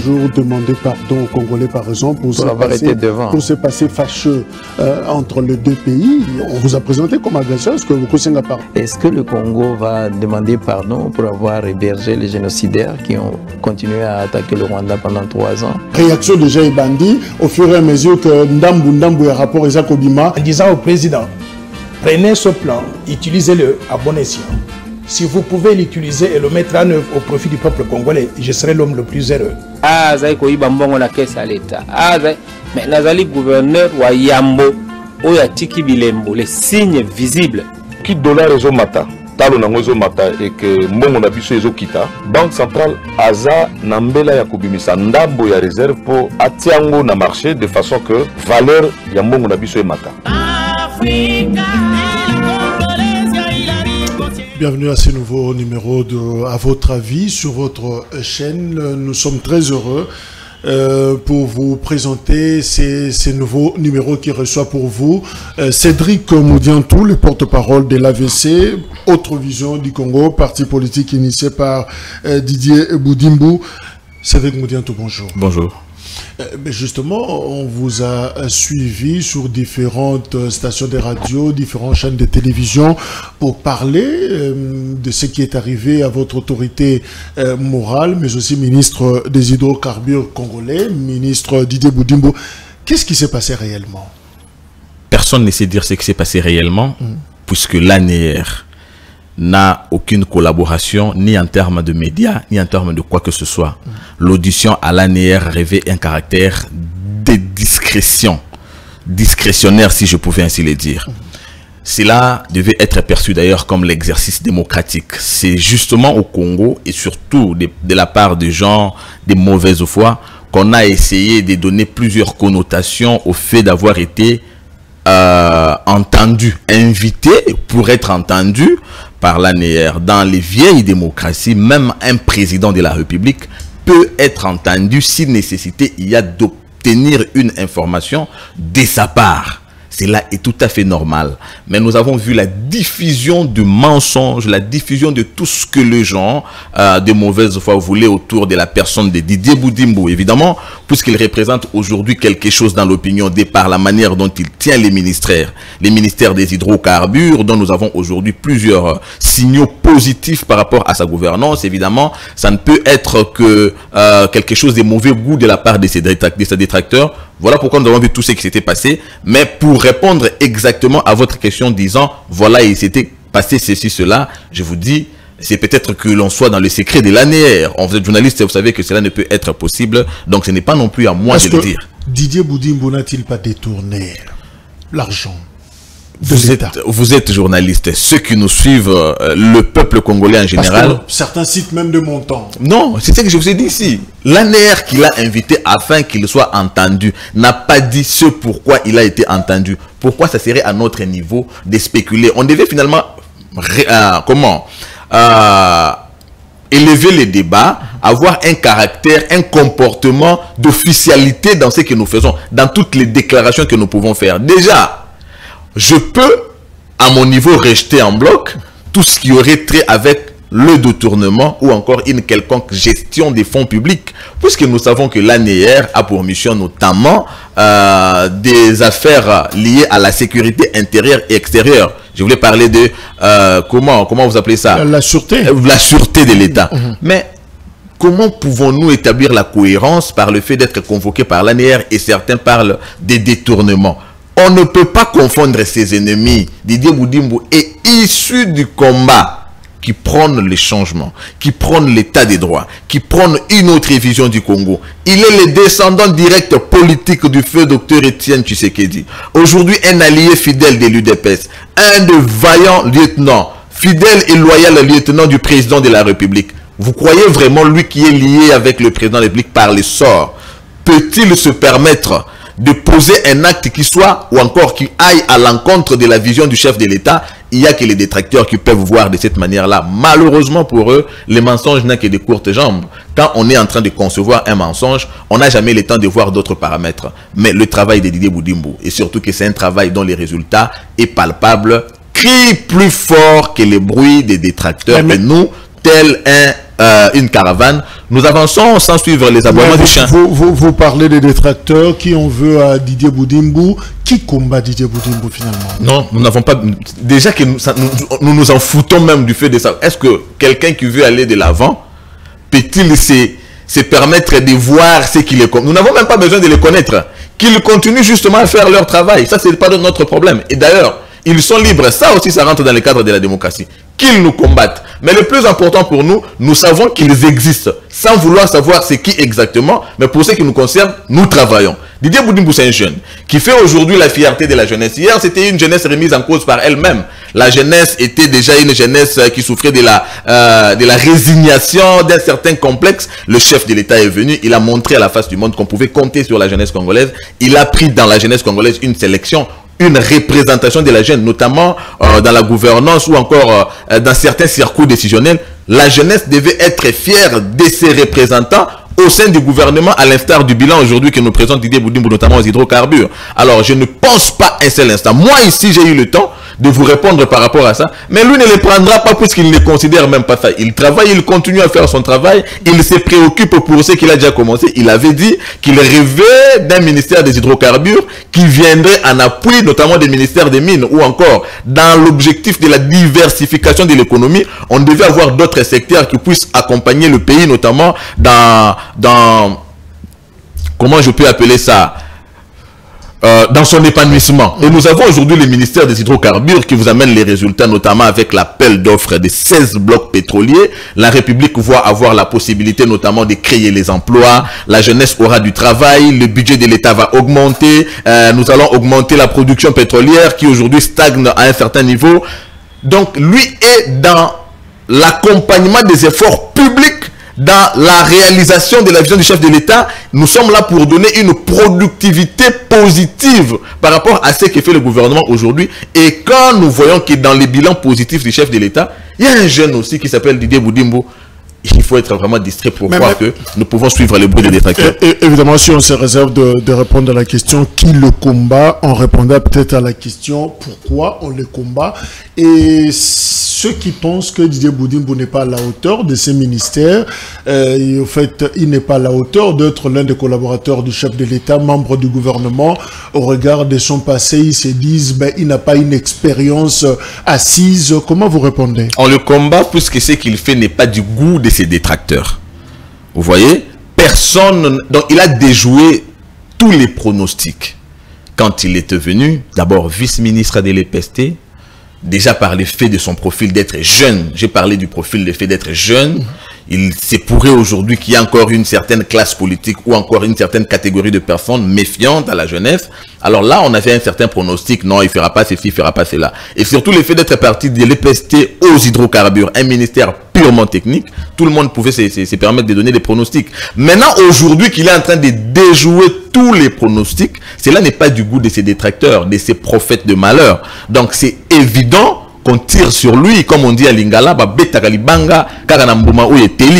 toujours demandé pardon aux Congolais, par exemple, pour ce passé fâcheux entre les deux pays. On vous a présenté comme agresseur. Est-ce que vous conseillez à pardon? Est-ce que le Congo va demander pardon pour avoir hébergé les génocidaires qui ont continué à attaquer le Rwanda pendant 3 ans? Réaction de Jay Bandi au fur et à mesure que Ndambu et rapport Isaac Obima. En disant au président, prenez ce plan, utilisez-le à bon escient. Si vous pouvez l'utiliser et le mettre en œuvre au profit du peuple congolais, je serai l'homme le plus heureux. Ah, ça y bambongo na caisse à l'État. Ah, mais nazali gouverneur wa Yambo, Oyatiki Bilembo, les signes visibles. Qui dollar les mata, talo na ngozo mata et que mbongo na biso ezo kita. Banque centrale aza nambela ya kubimisa ndambo ya réserve pour atiango na marché de façon que valeur ya mbongo na biso e mata. Bienvenue à ce nouveau numéro de À votre avis sur votre chaîne. Nous sommes très heureux pour vous présenter ces nouveaux numéros qui reçoit pour vous Cédric Moudiantou, le porte-parole de l'AVC, Autre Vision du Congo, parti politique initié par Didier Boudimbu. Cédric Moudiantou, bonjour. Bonjour. Justement, on vous a suivi sur différentes stations de radio, différentes chaînes de télévision pour parler de ce qui est arrivé à votre autorité morale, mais aussi ministre des hydrocarbures congolais, ministre Didier Boudimbu. Qu'est-ce qui s'est passé réellement? Personne ne sait dire ce qui s'est passé réellement, puisque l'ANR n'a aucune collaboration, ni en termes de médias, ni en termes de quoi que ce soit. L'audition à l'ANR revêt un caractère de discrétion, discrétionnaire si je pouvais ainsi le dire. Cela devait être perçu d'ailleurs comme l'exercice démocratique. C'est justement au Congo, et surtout de la part des gens de mauvaise foi, qu'on a essayé de donner plusieurs connotations au fait d'avoir été entendu, invité pour être entendu par l'ANR. Dans les vieilles démocraties, même un président de la République peut être entendu si nécessité il y a d'obtenir une information de sa part. Cela est tout à fait normal. Mais nous avons vu la diffusion de mensonges, la diffusion de tout ce que les gens de mauvaise foi voulaient autour de la personne de Didier Boudimbu. Évidemment, puisqu'il représente aujourd'hui quelque chose dans l'opinion de par la manière dont il tient les ministères des hydrocarbures, dont nous avons aujourd'hui plusieurs signaux positifs par rapport à sa gouvernance. Évidemment, ça ne peut être que quelque chose de mauvais goût de la part de ses détracteurs. Voilà pourquoi nous avons vu tout ce qui s'était passé. Mais pour répondre exactement à votre question disant, voilà, il s'était passé ceci, cela, je vous dis, c'est peut-être que l'on soit dans le secret de l'ANR. Vous êtes journaliste et vous savez que cela ne peut être possible. Donc ce n'est pas non plus à moi de le dire. Didier Boudimbu n'a-t-il pas détourné l'argent? Vous êtes journaliste. Ceux qui nous suivent, le peuple congolais en général. Certains citent même de montants. Non, c'est ce que je vous ai dit ici. L'ANR qui l'a invité afin qu'il soit entendu n'a pas dit ce pourquoi il a été entendu. Pourquoi ça serait à notre niveau de spéculer? On devait finalement élever les débats, avoir un caractère, un comportement d'officialité dans ce que nous faisons, dans toutes les déclarations que nous pouvons faire. Déjà, je peux, à mon niveau, rejeter en bloc tout ce qui aurait trait avec le détournement ou encore une quelconque gestion des fonds publics, puisque nous savons que l'ANR a pour mission notamment des affaires liées à la sécurité intérieure et extérieure. Je voulais parler de, comment vous appelez ça? La sûreté. La sûreté de l'État. Mais comment pouvons-nous établir la cohérence par le fait d'être convoqués par l'ANR et certains parlent des détournements? On ne peut pas confondre ses ennemis. Didier Boudimbu est issu du combat qui prône les changements, qui prône l'état des droits, qui prône une autre vision du Congo. Il est le descendant direct politique du feu Dr Étienne Tshisekedi. Aujourd'hui, un allié fidèle de l'UDPS, un de vaillants lieutenants, fidèle et loyal lieutenant du président de la République. Vous croyez vraiment lui qui est lié avec le président de la République par les sorts? Peut-il se permettre de poser un acte qui soit, ou encore qui aille à l'encontre de la vision du chef de l'État? Il n'y a que les détracteurs qui peuvent voir de cette manière-là. Malheureusement pour eux, les mensonges n'ont que de courtes jambes. Quand on est en train de concevoir un mensonge, on n'a jamais le temps de voir d'autres paramètres. Mais le travail de Didier Boudimbu, et surtout que c'est un travail dont les résultats est palpable, crie plus fort que les bruits des détracteurs. Mais nous, tel un une caravane. Nous avançons sans suivre les aboiements du chien. Vous parlez des détracteurs qui en veut à Didier Boudimbo. Qui combat Didier Boudimbo finalement? Non, nous n'avons pas... Déjà que nous nous en foutons même du fait de ça. Est-ce que quelqu'un qui veut aller de l'avant peut-il se permettre de voir ce qu'il est... Nous n'avons même pas besoin de les connaître. Qu'ils continuent justement à faire leur travail. Ça, ce n'est pas notre problème. Et d'ailleurs, ils sont libres. Ça aussi, ça rentre dans le cadre de la démocratie. Qu'ils nous combattent. Mais le plus important pour nous, nous savons qu'ils existent. Sans vouloir savoir c'est qui exactement. Mais pour ce qui nous concerne, nous travaillons. Didier Boudimbo, c'est un jeune qui fait aujourd'hui la fierté de la jeunesse. Hier, c'était une jeunesse remise en cause par elle-même. La jeunesse était déjà une jeunesse qui souffrait de la résignation, d'un certain complexe. Le chef de l'État est venu, il a montré à la face du monde qu'on pouvait compter sur la jeunesse congolaise. Il a pris dans la jeunesse congolaise une sélection, une représentation de la jeune, notamment dans la gouvernance ou encore dans certains circuits décisionnels. La jeunesse devait être fière de ses représentants au sein du gouvernement, à l'instar du bilan aujourd'hui que nous présente Didier Boudimbo, notamment aux hydrocarbures. Alors, je ne pense pas un seul instant. Moi, ici, j'ai eu le temps de vous répondre par rapport à ça. Mais lui ne les prendra pas puisqu'il ne considère même pas ça. Il travaille, il continue à faire son travail. Il se préoccupe pour ce qu'il a déjà commencé. Il avait dit qu'il rêvait d'un ministère des hydrocarbures qui viendrait en appui, notamment des ministères des mines ou encore dans l'objectif de la diversification de l'économie. On devait avoir d'autres secteurs qui puissent accompagner le pays, notamment dans comment je peux appeler ça, dans son épanouissement. Et nous avons aujourd'hui le ministère des hydrocarbures qui vous amène les résultats, notamment avec l'appel d'offres de 16 blocs pétroliers. La République voit avoir la possibilité notamment de créer les emplois. La jeunesse aura du travail. Le budget de l'État va augmenter. Nous allons augmenter la production pétrolière qui aujourd'hui stagne à un certain niveau. Donc lui est dans l'accompagnement des efforts publics, dans la réalisation de la vision du chef de l'État. Nous sommes là pour donner une productivité positive par rapport à ce que fait le gouvernement aujourd'hui. Et quand nous voyons que dans les bilans positifs du chef de l'État, il y a un jeune aussi qui s'appelle Didier Boudimbo. Il faut être vraiment distrait pour croire que nous pouvons suivre le bruit des détracteurs. Évidemment, si on se réserve de répondre à la question qui le combat, on répondra peut-être à la question pourquoi on le combat. Et ceux qui pensent que Didier Boudimbo n'est pas à la hauteur de ces ministères, et en fait, il n'est pas à la hauteur d'être l'un des collaborateurs du chef de l'État, membre du gouvernement. Au regard de son passé, ils se disent ben, il n'a pas une expérience assise. Comment vous répondez? On le combat puisque ce qu'il fait n'est pas du goût de ses détracteurs. Vous voyez, personne... Donc, il a déjoué tous les pronostics. Quand il était venu, d'abord vice-ministre de l'EPST, déjà par le fait de son profil d'être jeune, j'ai parlé du profil, le fait d'être jeune, il se pourrait aujourd'hui qu'il y ait encore une certaine classe politique ou encore une certaine catégorie de personnes méfiantes à la jeunesse. Alors là, on avait un certain pronostic, non, il ne fera pas ceci, il ne fera pas cela. Et surtout le fait d'être parti de l'EPST aux hydrocarbures, un ministère purement technique, tout le monde pouvait se permettre de donner des pronostics. Maintenant, aujourd'hui, qu'il est en train de déjouer tous les pronostics, cela n'est pas du goût de ses détracteurs, de ses prophètes de malheur. Donc c'est évident qu'on tire sur lui, comme on dit à Lingala,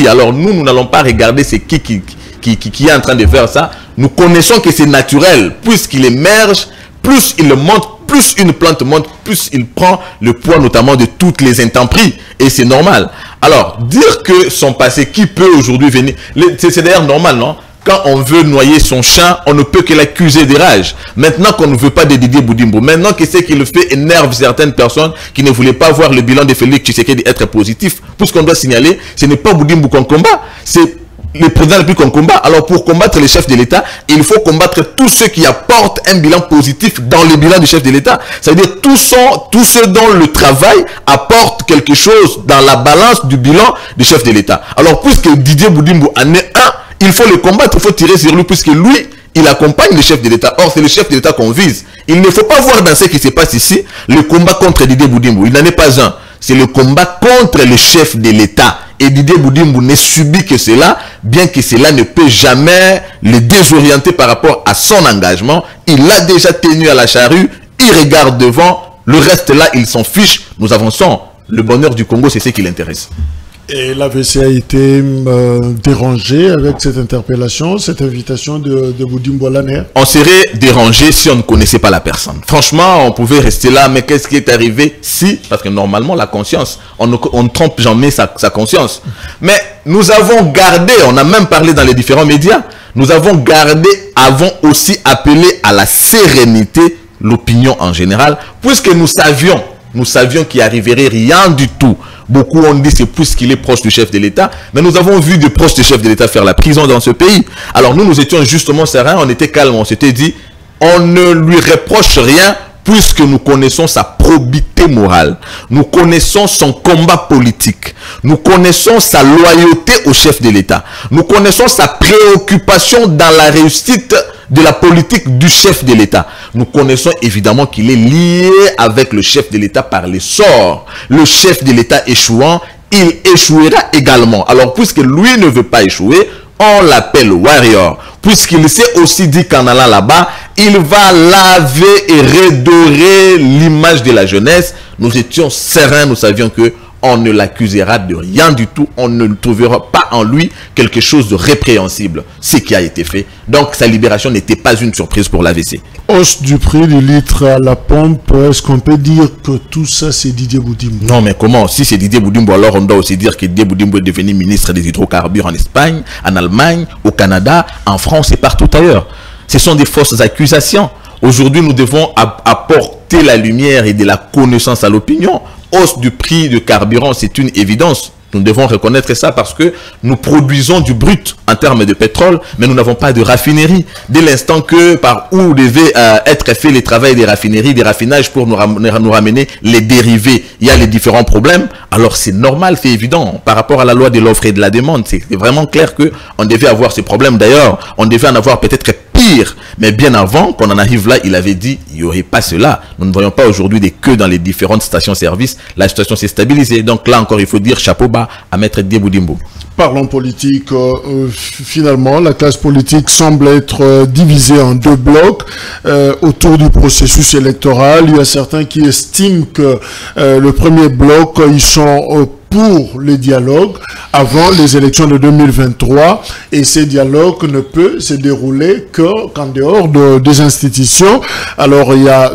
alors nous n'allons pas regarder c'est qui est en train de faire ça. Nous connaissons que c'est naturel, puisqu'il émerge, plus il monte, plus une plante monte, plus il prend le poids notamment de toutes les intempéries. Et c'est normal. Alors, dire que son passé, qui peut aujourd'hui venir, c'est d'ailleurs normal, non? Quand on veut noyer son chat, on ne peut que l'accuser de rage. Maintenant qu'on ne veut pas de Didier Boudimbo, maintenant que ce qu'il fait énerve certaines personnes qui ne voulaient pas voir le bilan de Félix Tshisekedi être positif, tout ce qu'on doit signaler, ce n'est pas Boudimbo qu'on combat, c'est le président de la République qu'on combat. Alors pour combattre les chefs de l'État, il faut combattre tous ceux qui apportent un bilan positif dans le bilan du chef de l'État. Ça veut dire tous ceux dont le travail apporte quelque chose dans la balance du bilan du chef de l'État. Alors puisque Didier Boudimbo en est un, il faut le combattre, il faut tirer sur lui, puisque lui, il accompagne le chef de l'État. Or, c'est le chef de l'État qu'on vise. Il ne faut pas voir dans ce qui se passe ici le combat contre Didier Boudimbo. Il n'en est pas un. C'est le combat contre le chef de l'État. Et Didier Boudimbo ne subit que cela, bien que cela ne peut jamais le désorienter par rapport à son engagement. Il a déjà tenu à la charrue, il regarde devant, le reste là, il s'en fiche. Nous avançons. Le bonheur du Congo, c'est ce qui l'intéresse. Et l'AVC a été dérangé avec cette interpellation, cette invitation de Boudimbo à l'ANR. On serait dérangé si on ne connaissait pas la personne. Franchement, on pouvait rester là, mais qu'est-ce qui est arrivé si, parce que normalement, la conscience, on ne trompe jamais sa conscience. Mais nous avons gardé, on a même parlé dans les différents médias, nous avons gardé, avons aussi appelé à la sérénité l'opinion en général, puisque nous savions qu'il arriverait rien du tout. Beaucoup ont dit c'est puisqu'il est proche du chef de l'État, mais nous avons vu des proches du chef de l'État faire la prison dans ce pays. Alors nous étions justement sereins, on était calmes, on s'était dit, on ne lui reproche rien, puisque nous connaissons sa probité morale, nous connaissons son combat politique, nous connaissons sa loyauté au chef de l'État, nous connaissons sa préoccupation dans la réussite de la politique du chef de l'État. Nous connaissons évidemment qu'il est lié avec le chef de l'État par les sorts. Le chef de l'État échouant, il échouera également. Alors puisque lui ne veut pas échouer, on l'appelle warrior. Puisqu'il s'est aussi dit qu'en allant là-bas, il va laver et redorer l'image de la jeunesse. Nous étions sereins, nous savions que on ne l'accusera de rien du tout, on ne trouvera pas en lui quelque chose de répréhensible, ce qui a été fait. Donc sa libération n'était pas une surprise pour l'AVC. Hausse du prix du litre à la pompe, est-ce qu'on peut dire que tout ça c'est Didier Boudimbo? Non mais comment? Si c'est Didier Boudimbo, alors on doit aussi dire que Didier Boudimbo est devenu ministre des hydrocarbures en Espagne, en Allemagne, au Canada, en France et partout ailleurs. Ce sont des fausses accusations. Aujourd'hui nous devons apporter la lumière et de la connaissance à l'opinion. Hausse du prix du carburant, c'est une évidence. Nous devons reconnaître ça parce que nous produisons du brut en termes de pétrole, mais nous n'avons pas de raffinerie. Dès l'instant que par où devait être fait les travaux des raffineries, des raffinages pour nous ramener les dérivés, il y a les différents problèmes. Alors c'est normal, c'est évident. Par rapport à la loi de l'offre et de la demande, c'est vraiment clair qu'on devait avoir ces problèmes. D'ailleurs, on devait en avoir peut-être pire. Mais bien avant qu'on en arrive là, il avait dit il n'y aurait pas cela. Nous ne voyons pas aujourd'hui des queues dans les différentes stations-service. La situation s'est stabilisée. Donc là encore, il faut dire chapeau bas à Maître Didier Boudimbo. Parlons politique. Finalement, la classe politique semble être divisée en deux blocs autour du processus électoral. Il y a certains qui estiment que le premier bloc, ils sont pour les dialogues avant les élections de 2023 et ces dialogues ne peuvent se dérouler qu'en dehors des institutions. Alors il y a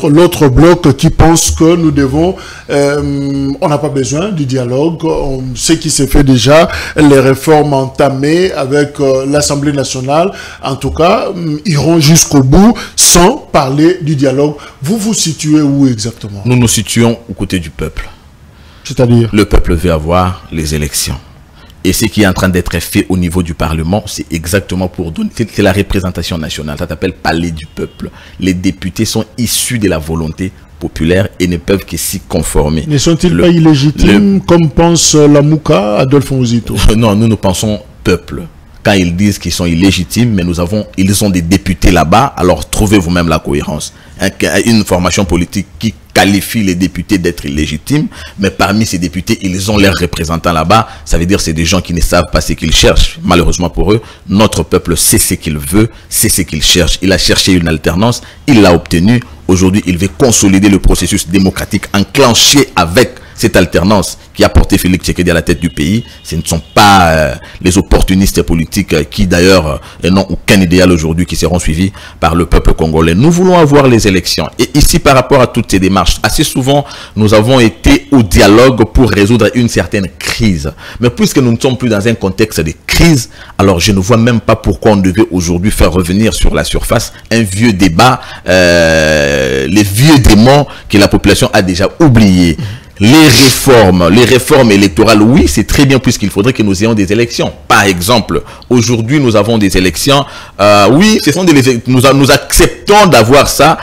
l'autre bloc qui pense que nous devons, on n'a pas besoin du dialogue, ce qui s'est fait déjà, les réformes entamées avec l'Assemblée nationale, en tout cas, iront jusqu'au bout sans parler du dialogue. Vous vous situez où exactement? Nous nous situons aux côtés du peuple. C'est-à-dire? Le peuple veut avoir les élections. Et ce qui est en train d'être fait au niveau du Parlement, c'est exactement pour donner... C'est la représentation nationale. Ça s'appelle palais du peuple. Les députés sont issus de la volonté populaire et ne peuvent que s'y conformer. Ne sont-ils pas illégitimes comme pense la Mouka, Adolphe Ouzito? Non, nous pensons peuple. Quand ils disent qu'ils sont illégitimes, mais ils ont des députés là-bas, alors trouvez vous-même la cohérence. Une formation politique qui qualifie les députés d'être illégitimes, mais parmi ces députés, ils ont leurs représentants là-bas. Ça veut dire que c'est des gens qui ne savent pas ce qu'ils cherchent. Malheureusement pour eux, notre peuple sait ce qu'il veut, c'est ce qu'il cherche. Il a cherché une alternance, il l'a obtenue. Aujourd'hui, il veut consolider le processus démocratique enclenché avec cette alternance qui a porté Félix Tshisekedi à la tête du pays. Ce ne sont pas les opportunistes politiques qui d'ailleurs n'ont aucun idéal aujourd'hui, qui seront suivis par le peuple congolais. Nous voulons avoir les élections. Et ici, par rapport à toutes ces démarches, assez souvent, nous avons été au dialogue pour résoudre une certaine crise. Mais puisque nous ne sommes plus dans un contexte de crise, alors je ne vois même pas pourquoi on devait aujourd'hui faire revenir sur la surface un vieux débat, les vieux démons que la population a déjà oubliés. Les réformes électorales, oui, c'est très bien puisqu'il faudrait que nous ayons des élections. Par exemple, aujourd'hui, nous avons des élections. Oui, ce sont nous acceptons d'avoir ça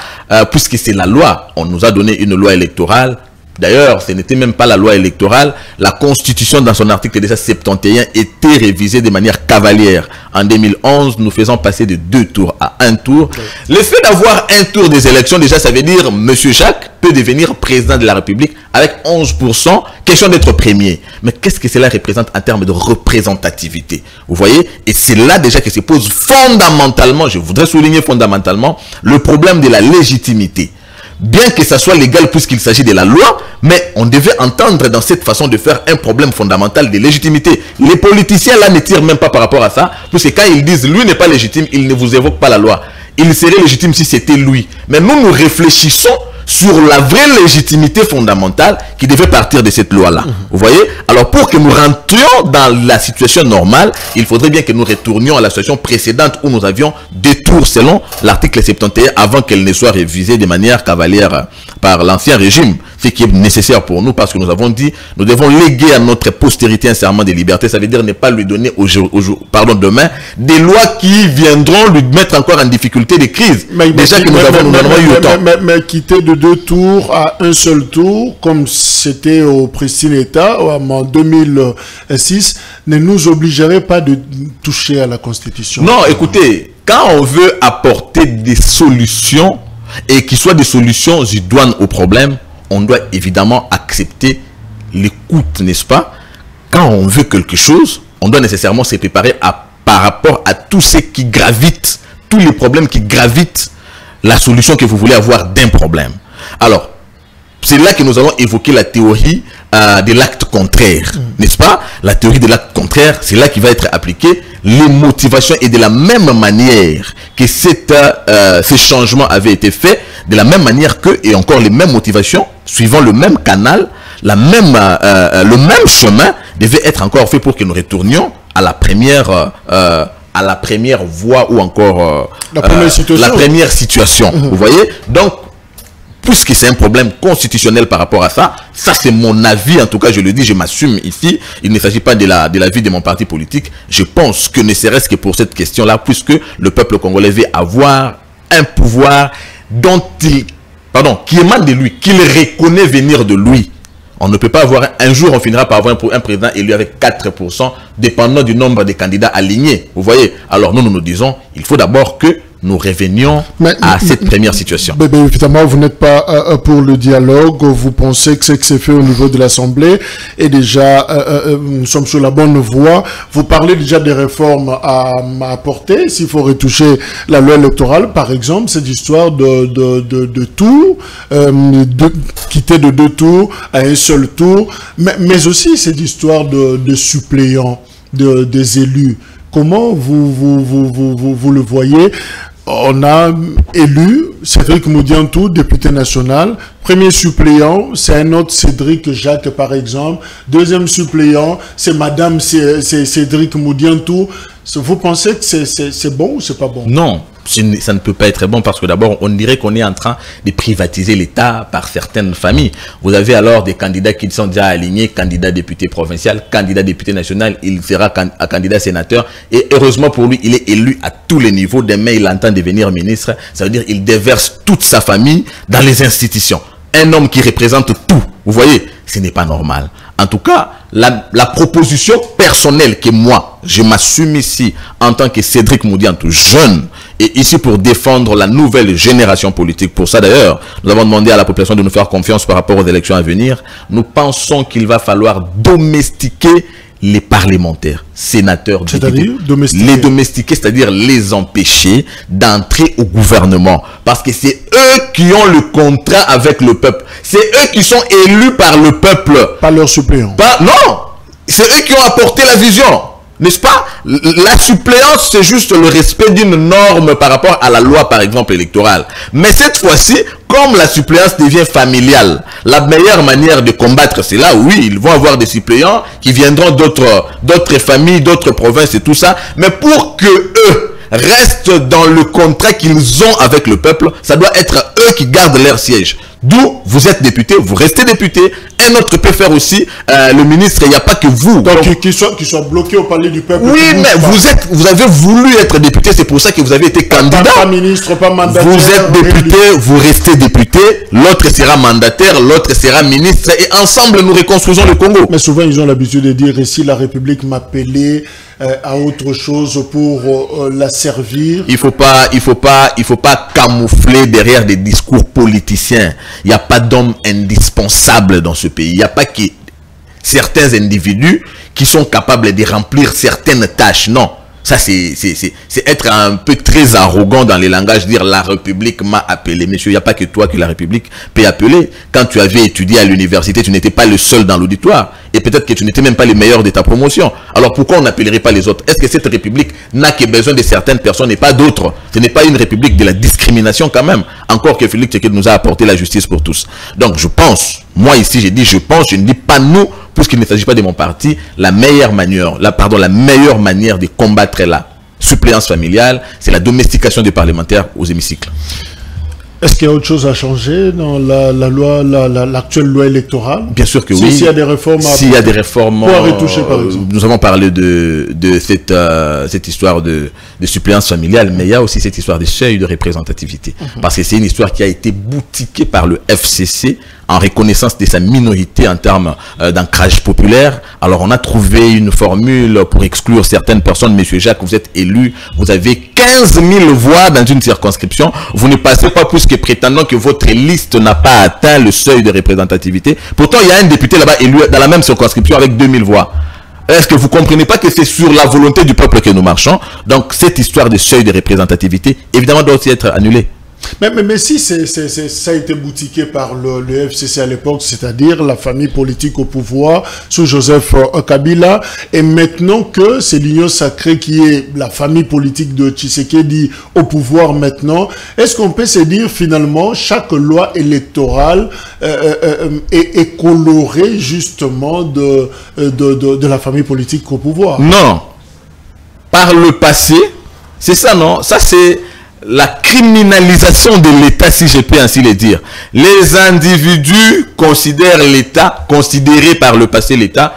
puisque c'est la loi. On nous a donné une loi électorale. D'ailleurs, ce n'était même pas la loi électorale. La Constitution, dans son article déjà 71, était révisée de manière cavalière. En 2011, nous faisons passer de 2 tours à 1 tour. Le fait d'avoir un tour des élections, déjà, ça veut dire M. Jacques peut devenir président de la République avec 11%, question d'être premier. Mais qu'est-ce que cela représente en termes de représentativité? Vous voyez? Et c'est là déjà que se pose fondamentalement, je voudrais souligner fondamentalement, le problème de la légitimité. Bien que ça soit légal puisqu'il s'agit de la loi, mais on devait entendre dans cette façon de faire un problème fondamental de légitimité. Les politiciens là ne tirent même pas par rapport à ça, puisque quand ils disent lui n'est pas légitime, ils ne vous évoquent pas la loi. Il serait légitime si c'était lui. Mais nous réfléchissons sur la vraie légitimité fondamentale qui devait partir de cette loi-là. Vous voyez? Alors, pour que nous rentrions dans la situation normale, il faudrait bien que nous retournions à la situation précédente où nous avions des tours selon l'article 71 avant qu'elle ne soit révisée de manière cavalière par l'ancien régime, ce qui est nécessaire pour nous parce que nous avons dit nous devons léguer à notre postérité un serment de liberté, ça veut dire ne pas lui donner demain des lois qui viendront lui mettre encore en difficulté des crises. Déjà que nous avons eu autant. Mais quitter de 2 tours à un seul tour, comme c'était au Pristine État en 2006, ne nous obligerait pas de toucher à la Constitution. Non, écoutez, quand on veut apporter des solutions et qui soient des solutions idoines au problème, on doit évidemment accepter l'écoute, n'est-ce pas? Quand on veut quelque chose, on doit nécessairement se préparer par rapport à tout ce qui gravite, tous les problèmes qui gravitent la solution que vous voulez avoir d'un problème. Alors, c'est là que nous allons évoquer la théorie de l'acte contraire, n'est-ce pas? La théorie de l'acte contraire, c'est là qu'il va être appliqué les motivations et de la même manière que ces changements avaient été faits, de la même manière que, et encore les mêmes motivations, suivant le même canal, le même chemin devait être encore fait pour que nous retournions à la première voie ou encore la première situation. Vous voyez? Donc, puisque c'est un problème constitutionnel par rapport à ça, ça c'est mon avis, en tout cas je le dis, je m'assume ici, il ne s'agit pas de l'avis de mon parti politique, je pense que ne serait-ce que pour cette question-là, puisque le peuple congolais veut avoir un pouvoir qui émane de lui, qu'il reconnaît venir de lui. On ne peut pas avoir, un jour on finira par avoir un président élu avec 4%, dépendant du nombre de candidats alignés. Vous voyez? Alors nous disons, il faut d'abord que nous revenions à cette première situation. Évidemment, vous n'êtes pas pour le dialogue. Vous pensez que ce que c'est fait au niveau de l'Assemblée et déjà, nous sommes sur la bonne voie. Vous parlez déjà des réformes à apporter. S'il faut retoucher la loi électorale, par exemple, cette histoire de tours, quitter de 2 tours à un seul tour, mais aussi cette histoire de suppléants, des élus. Comment vous le voyez? On a élu Cédric Moudiantou, député national. Premier suppléant, c'est un autre Cédric Jacques, par exemple. Deuxième suppléant, c'est Madame Cédric Moudiantou. Vous pensez que c'est bon ou c'est pas bon? Non, ça ne peut pas être bon parce que d'abord, on dirait qu'on est en train de privatiser l'État par certaines familles. Vous avez alors des candidats qui sont déjà alignés, candidat député provincial, candidat député national, il sera candidat sénateur. Et heureusement pour lui, il est élu à tous les niveaux. Demain, il entend devenir ministre. Ça veut dire qu'il déverse toute sa famille dans les institutions. Un homme qui représente tout. Vous voyez, ce n'est pas normal. En tout cas, la proposition personnelle que moi, je m'assume ici en tant que Cédric Moudiantou, jeune, et ici pour défendre la nouvelle génération politique. Pour ça d'ailleurs, nous avons demandé à la population de nous faire confiance par rapport aux élections à venir. Nous pensons qu'il va falloir domestiquer les parlementaires, sénateurs, députés, les domestiquer, c'est-à-dire les empêcher d'entrer au gouvernement. Parce que c'est eux qui ont le contrat avec le peuple. C'est eux qui sont élus par le peuple. Pas leurs suppléants. Non, c'est eux qui ont apporté la vision. N'est-ce pas? La suppléance, c'est juste le respect d'une norme par rapport à la loi, par exemple, électorale. Mais cette fois-ci, comme la suppléance devient familiale, la meilleure manière de combattre, c'est là, oui, ils vont avoir des suppléants qui viendront d'autres familles, d'autres provinces et tout ça. Mais pour que eux restent dans le contrat qu'ils ont avec le peuple, ça doit être eux qui gardent leur siège. D'où vous êtes député, vous restez député. Un autre peut faire aussi le ministre. Il n'y a pas que vous. Donc qu'ils soient bloqués au palais du peuple. Oui, mais vous avez voulu être député. C'est pour ça que vous avez été candidat. Pas ministre, pas mandataire. Vous êtes député, vous restez député. L'autre sera mandataire, l'autre sera ministre. Et ensemble, nous reconstruisons le Congo. Mais souvent, ils ont l'habitude de dire ici, la République m'appelait à autre chose pour la servir. Il faut pas camoufler derrière des discours politiciens. Il n'y a pas d'homme indispensable dans ce pays. Il n'y a pas que certains individus qui sont capables de remplir certaines tâches. Non. Ça, c'est être un peu très arrogant dans les langages, dire la République m'a appelé. Monsieur, il n'y a pas que toi que la République peut appeler. Quand tu avais étudié à l'université, tu n'étais pas le seul dans l'auditoire. Et peut-être que tu n'étais même pas le meilleur de ta promotion. Alors pourquoi on n'appellerait pas les autres? Est-ce que cette République n'a que besoin de certaines personnes et pas d'autres? Ce n'est pas une République de la discrimination quand même. Encore que Félix Tshisekedi nous a apporté la justice pour tous. Donc je pense, moi ici j'ai dit je pense, je ne dis pas nous, puisqu'il ne s'agit pas de mon parti, la meilleure manière de combattre la suppléance familiale, c'est la domestication des parlementaires aux hémicycles. Est-ce qu'il y a autre chose à changer dans la loi, l'actuelle loi électorale? Bien sûr que oui. S'il y a des réformes, s'il y a des réformes, quoi retoucher par exemple? Nous avons parlé de cette histoire de suppléance familiale, mais il y a aussi cette histoire de seuil de représentativité. Parce que c'est une histoire qui a été boutiquée par le FCC en reconnaissance de sa minorité en termes d'ancrage populaire. Alors on a trouvé une formule pour exclure certaines personnes. Monsieur Jacques, vous êtes élu, vous avez 15 000 voix dans une circonscription, vous ne passez pas plus que prétendant que votre liste n'a pas atteint le seuil de représentativité. Pourtant, il y a un député là-bas élu dans la même circonscription avec 2000 voix. Est-ce que vous ne comprenez pas que c'est sur la volonté du peuple que nous marchons? Donc cette histoire de seuil de représentativité, évidemment, doit aussi être annulée. Mais si ça a été boutiqué par le FCC à l'époque, c'est-à-dire la famille politique au pouvoir sous Joseph Kabila, et maintenant que c'est l'Union sacrée qui est la famille politique de Tshisekedi au pouvoir maintenant, est-ce qu'on peut se dire finalement chaque loi électorale est colorée justement de la famille politique au pouvoir? Non. Par le passé, c'est ça, non? Ça, c'est la criminalisation de l'État, si je peux ainsi le dire. Les individus considèrent l'État, considéré par le passé l'État,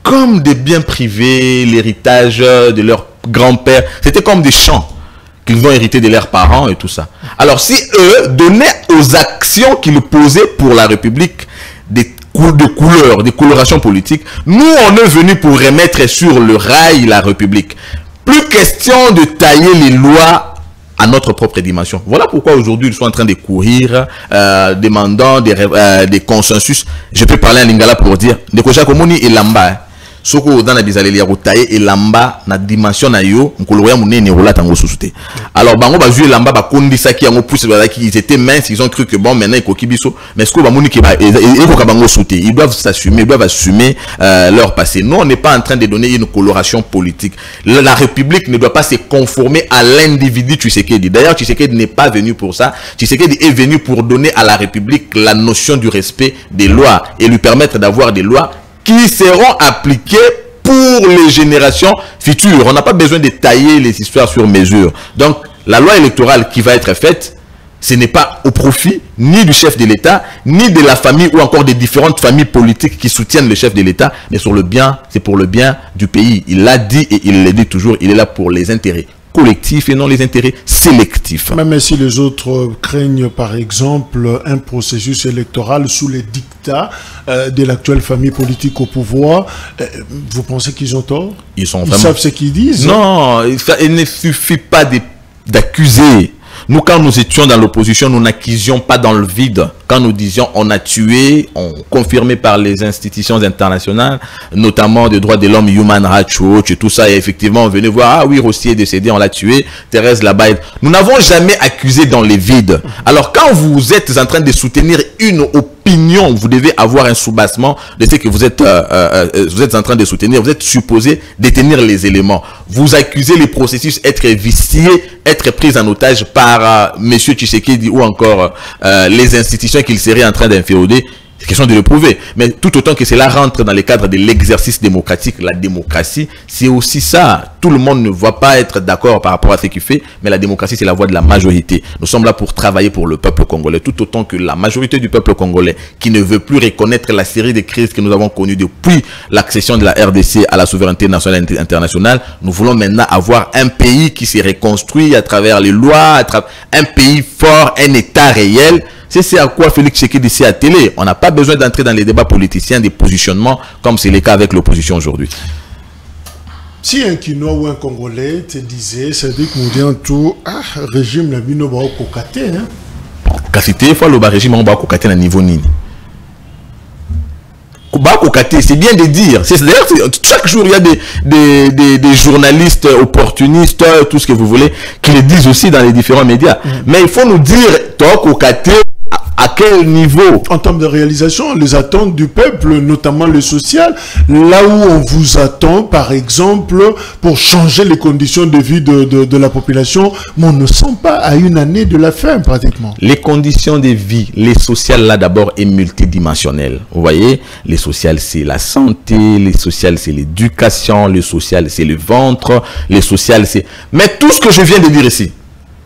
comme des biens privés, l'héritage de leur grand-père. C'était comme des champs qu'ils ont hérité de leurs parents et tout ça. Alors si eux donnaient aux actions qu'ils posaient pour la République des colorations politiques, nous on est venus pour remettre sur le rail la République. Plus question de tailler les lois à notre propre dimension. Voilà pourquoi aujourd'hui ils sont en train de courir, demandant des consensus. Je peux parler en lingala pour dire de koja komoni elamba soko dans la bizaleli ya kotaye elamba na dimension na yo nkoloya munene rola tango susute. Alors bango ba jouer elamba ba kondisa ki yango plus ils étaient minces, ils ont cru que bon maintenant ikoki biso, mais ce que ba moni ki ba eko bango sauter, ils doivent s'assumer, ils doivent assumer leur passé. Nous on n'est pas en train de donner une coloration politique. La République ne doit pas se conformer à l'individu Tshisekedi. D'ailleurs Tshisekedi n'est pas venu pour ça. Tshisekedi est venu pour donner à la République la notion du respect des lois et lui permettre d'avoir des lois qui seront appliquées pour les générations futures. On n'a pas besoin de tailler les histoires sur mesure. Donc, la loi électorale qui va être faite, ce n'est pas au profit ni du chef de l'État, ni de la famille ou encore des différentes familles politiques qui soutiennent le chef de l'État, mais sur le bien, c'est pour le bien du pays. Il l'a dit et il le dit toujours, il est là pour les intérêts collectifs et non les intérêts sélectifs. Même si les autres craignent par exemple un processus électoral sous les dictats de l'actuelle famille politique au pouvoir, vous pensez qu'ils ont tort? Ils savent ce qu'ils disent? Non, il ne suffit pas d'accuser. Nous, quand nous étions dans l'opposition, nous n'accusions pas dans le vide. Quand nous disions on a tué, on confirmé par les institutions internationales, notamment des droits de l'homme, Human Rights Watch et tout ça, et effectivement on venait voir, ah oui, Rossi est décédé, on l'a tué, Thérèse là-bas. Nous n'avons jamais accusé dans les vides. Alors quand vous êtes en train de soutenir une opinion, vous devez avoir un soubassement de ce que vous êtes en train de soutenir. Vous êtes supposé détenir les éléments. Vous accusez les processus être viciés, être pris en otage par M. Tshisekedi ou encore les institutions qu'il serait en train d'inféoder. C'est question de le prouver. Mais tout autant que cela rentre dans le cadre de l'exercice démocratique, la démocratie, c'est aussi ça. Tout le monde ne va pas être d'accord par rapport à ce qu'il fait, mais la démocratie, c'est la voix de la majorité. Nous sommes là pour travailler pour le peuple congolais, tout autant que la majorité du peuple congolais, qui ne veut plus reconnaître la série de crises que nous avons connues depuis l'accession de la RDC à la souveraineté nationale et internationale. Nous voulons maintenant avoir un pays qui s'est reconstruit à travers les lois, un pays fort, un État réel. C'est à quoi Félix Tshisekedi s'est attelé. On n'a pas besoin d'entrer dans les débats politiciens, des positionnements, comme c'est le cas avec l'opposition aujourd'hui. Si un Kinois ou un Congolais te disait, ça dit que nous disons tout, régime la bino ba kokate, hein? Kasité, fois le régime on ba kokate na niveau nini. c'est bien de dire. D'ailleurs, chaque jour, il y a des journalistes opportunistes, tout ce que vous voulez, qui le disent aussi dans les différents médias. Mais il faut nous dire, à quel niveau? En termes de réalisation, les attentes du peuple, notamment le social, là où on vous attend, par exemple, pour changer les conditions de vie de la population, mais on ne sent pas à une année de la fin, pratiquement. Les conditions de vie, les sociales, là, d'abord, est multidimensionnel. Vous voyez, les sociales, c'est la santé, les sociales, c'est l'éducation, le social, c'est le ventre, les sociales, c'est... Mais tout ce que je viens de dire ici,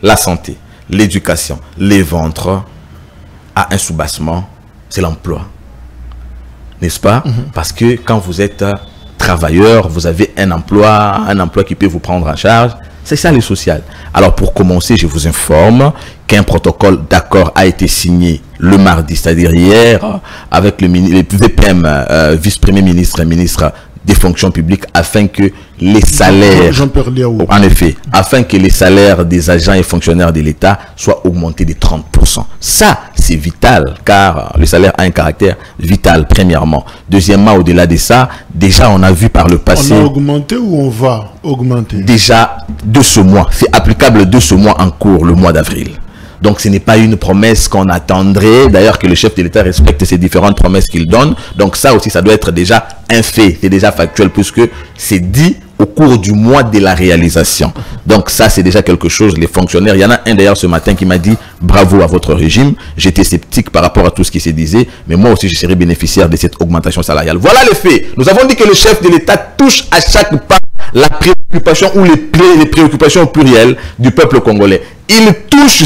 la santé, l'éducation, les ventres, à un soubassement, c'est l'emploi. N'est-ce pas? Parce que quand vous êtes travailleur, vous avez un emploi qui peut vous prendre en charge. C'est ça le social. Alors pour commencer, je vous informe qu'un protocole d'accord a été signé le mardi, c'est-à-dire hier, avec le VPM, vice-premier ministre, ministre des fonctions publiques, afin que les salaires, en effet, afin que les salaires des agents et fonctionnaires de l'État soient augmentés de 30%. Ça, c'est vital, car le salaire a un caractère vital, premièrement. Deuxièmement, au-delà de ça, déjà, on a vu par le passé... On a augmenté ou on va augmenter? Déjà, de ce mois. C'est applicable de ce mois en cours, le mois d'avril. Donc, ce n'est pas une promesse qu'on attendrait. D'ailleurs, que le chef de l'État respecte ces différentes promesses qu'il donne. Donc, ça aussi, ça doit être déjà un fait. C'est déjà factuel puisque c'est dit au cours du mois de la réalisation. Donc, ça, c'est déjà quelque chose. Les fonctionnaires, il y en a un d'ailleurs ce matin qui m'a dit bravo à votre régime. J'étais sceptique par rapport à tout ce qui se disait. Mais moi aussi, je serai bénéficiaire de cette augmentation salariale. Voilà les faits. Nous avons dit que le chef de l'État touche à chaque pas la préoccupation ou les préoccupations plurielles du peuple congolais. Il touche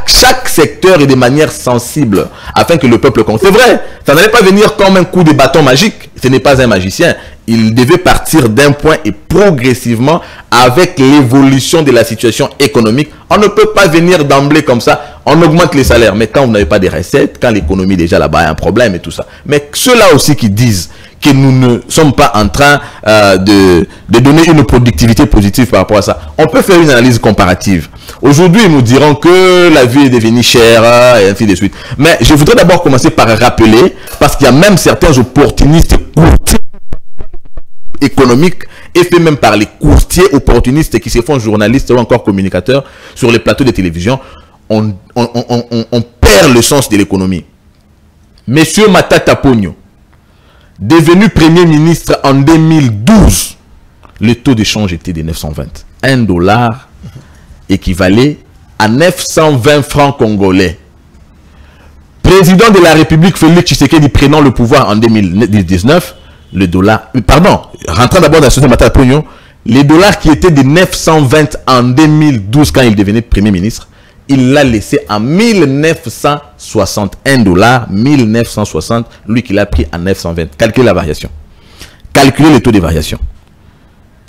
chaque secteur et de manière sensible afin que le peuple congolais... C'est vrai, ça n'allait pas venir comme un coup de bâton magique. Ce n'est pas un magicien. Il devait partir d'un point et progressivement avec l'évolution de la situation économique. On ne peut pas venir d'emblée comme ça. On augmente les salaires. Mais quand vous n'avez pas de recettes, quand l'économie déjà là-bas a un problème et tout ça. Mais ceux-là aussi qui disent que nous ne sommes pas en train de donner une productivité positive par rapport à ça. On peut faire une analyse comparative. Aujourd'hui, nous dirons que la vie est devenue chère et ainsi de suite. Mais je voudrais d'abord commencer par rappeler, parce qu'il y a même certains opportunistes courtiers économiques et fait même par les courtiers opportunistes qui se font journalistes ou encore communicateurs sur les plateaux de télévision. On perd le sens de l'économie. Monsieur Matata Ponyo, devenu Premier ministre en 2012, le taux de change était de 920. $1 équivalait à 920 francs congolais. Président de la République Félix Tshisekedi prenant le pouvoir en 2019, le dollar, pardon, rentrant d'abord dans la société Matata Ponyo, les dollars qui étaient de 920 en 2012 quand il devenait Premier ministre, il l'a laissé en 1960. $1, 1960, lui qui l'a pris en 920. Calculez la variation. Calculez le taux de variation.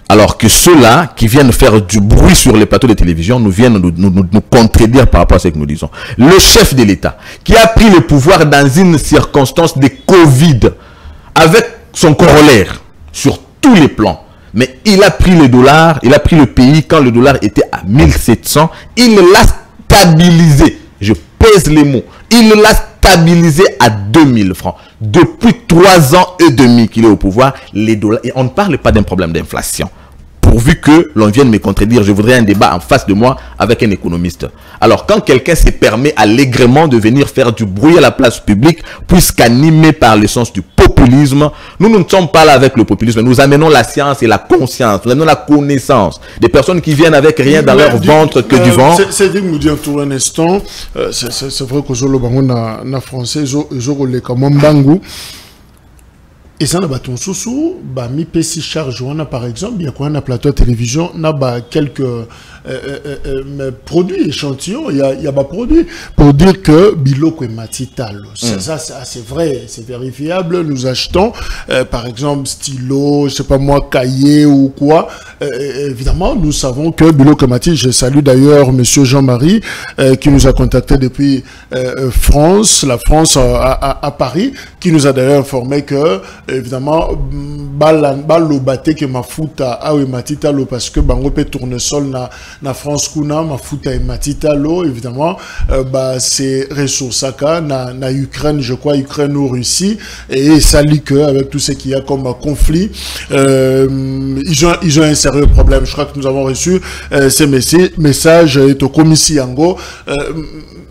Alors que ceux-là qui viennent faire du bruit sur les plateaux de télévision nous viennent nous contredire par rapport à ce que nous disons. Le chef de l'État qui a pris le pouvoir dans une circonstance de Covid avec son corollaire sur tous les plans. Mais il a pris le dollar, il a pris le pays quand le dollar était à 1700. Il l'a stabilisé. Je pèse les mots. Il l'a stabilisé à 2000 francs. Depuis 3 ans et demi qu'il est au pouvoir, les dollars, et on ne parle pas d'un problème d'inflation. Pourvu que l'on vienne me contredire, je voudrais un débat en face de moi avec un économiste. Alors, quand quelqu'un se permet allègrement de venir faire du bruit à la place publique, puisqu'animé par le sens du populisme, nous ne sommes pas là avec le populisme. Nous amenons la science et la conscience, nous amenons la connaissance. Des personnes qui viennent avec rien dans leur ventre que du vent. C'est dit, nous disons tout un instant, c'est vrai que je le français, je le comme Bangu. Et ça, on a sous mi PC charge, on a par exemple, il y a quoi un plateau de télévision, on a quelques produits échantillons, il y a des produits pour dire que biloko est matital. Ça c'est vrai, c'est vérifiable. Nous achetons par exemple stylo, je sais pas moi, cahier ou quoi. Évidemment, nous savons que biloko est matital. Je salue d'ailleurs monsieur Jean-Marie qui nous a contacté depuis France, la France à Paris, qui nous a d'ailleurs informé que évidemment balobate que mafuta awe matita lo parce que bango pe tournesol na France kuna mafuta et matita lo évidemment c'est ressources na Ukraine, je crois Ukraine ou Russie, et ça lit que avec tout ce qu'il y a comme conflit ils ont un sérieux problème. Je crois que nous avons reçu ces messages au commissi Yango.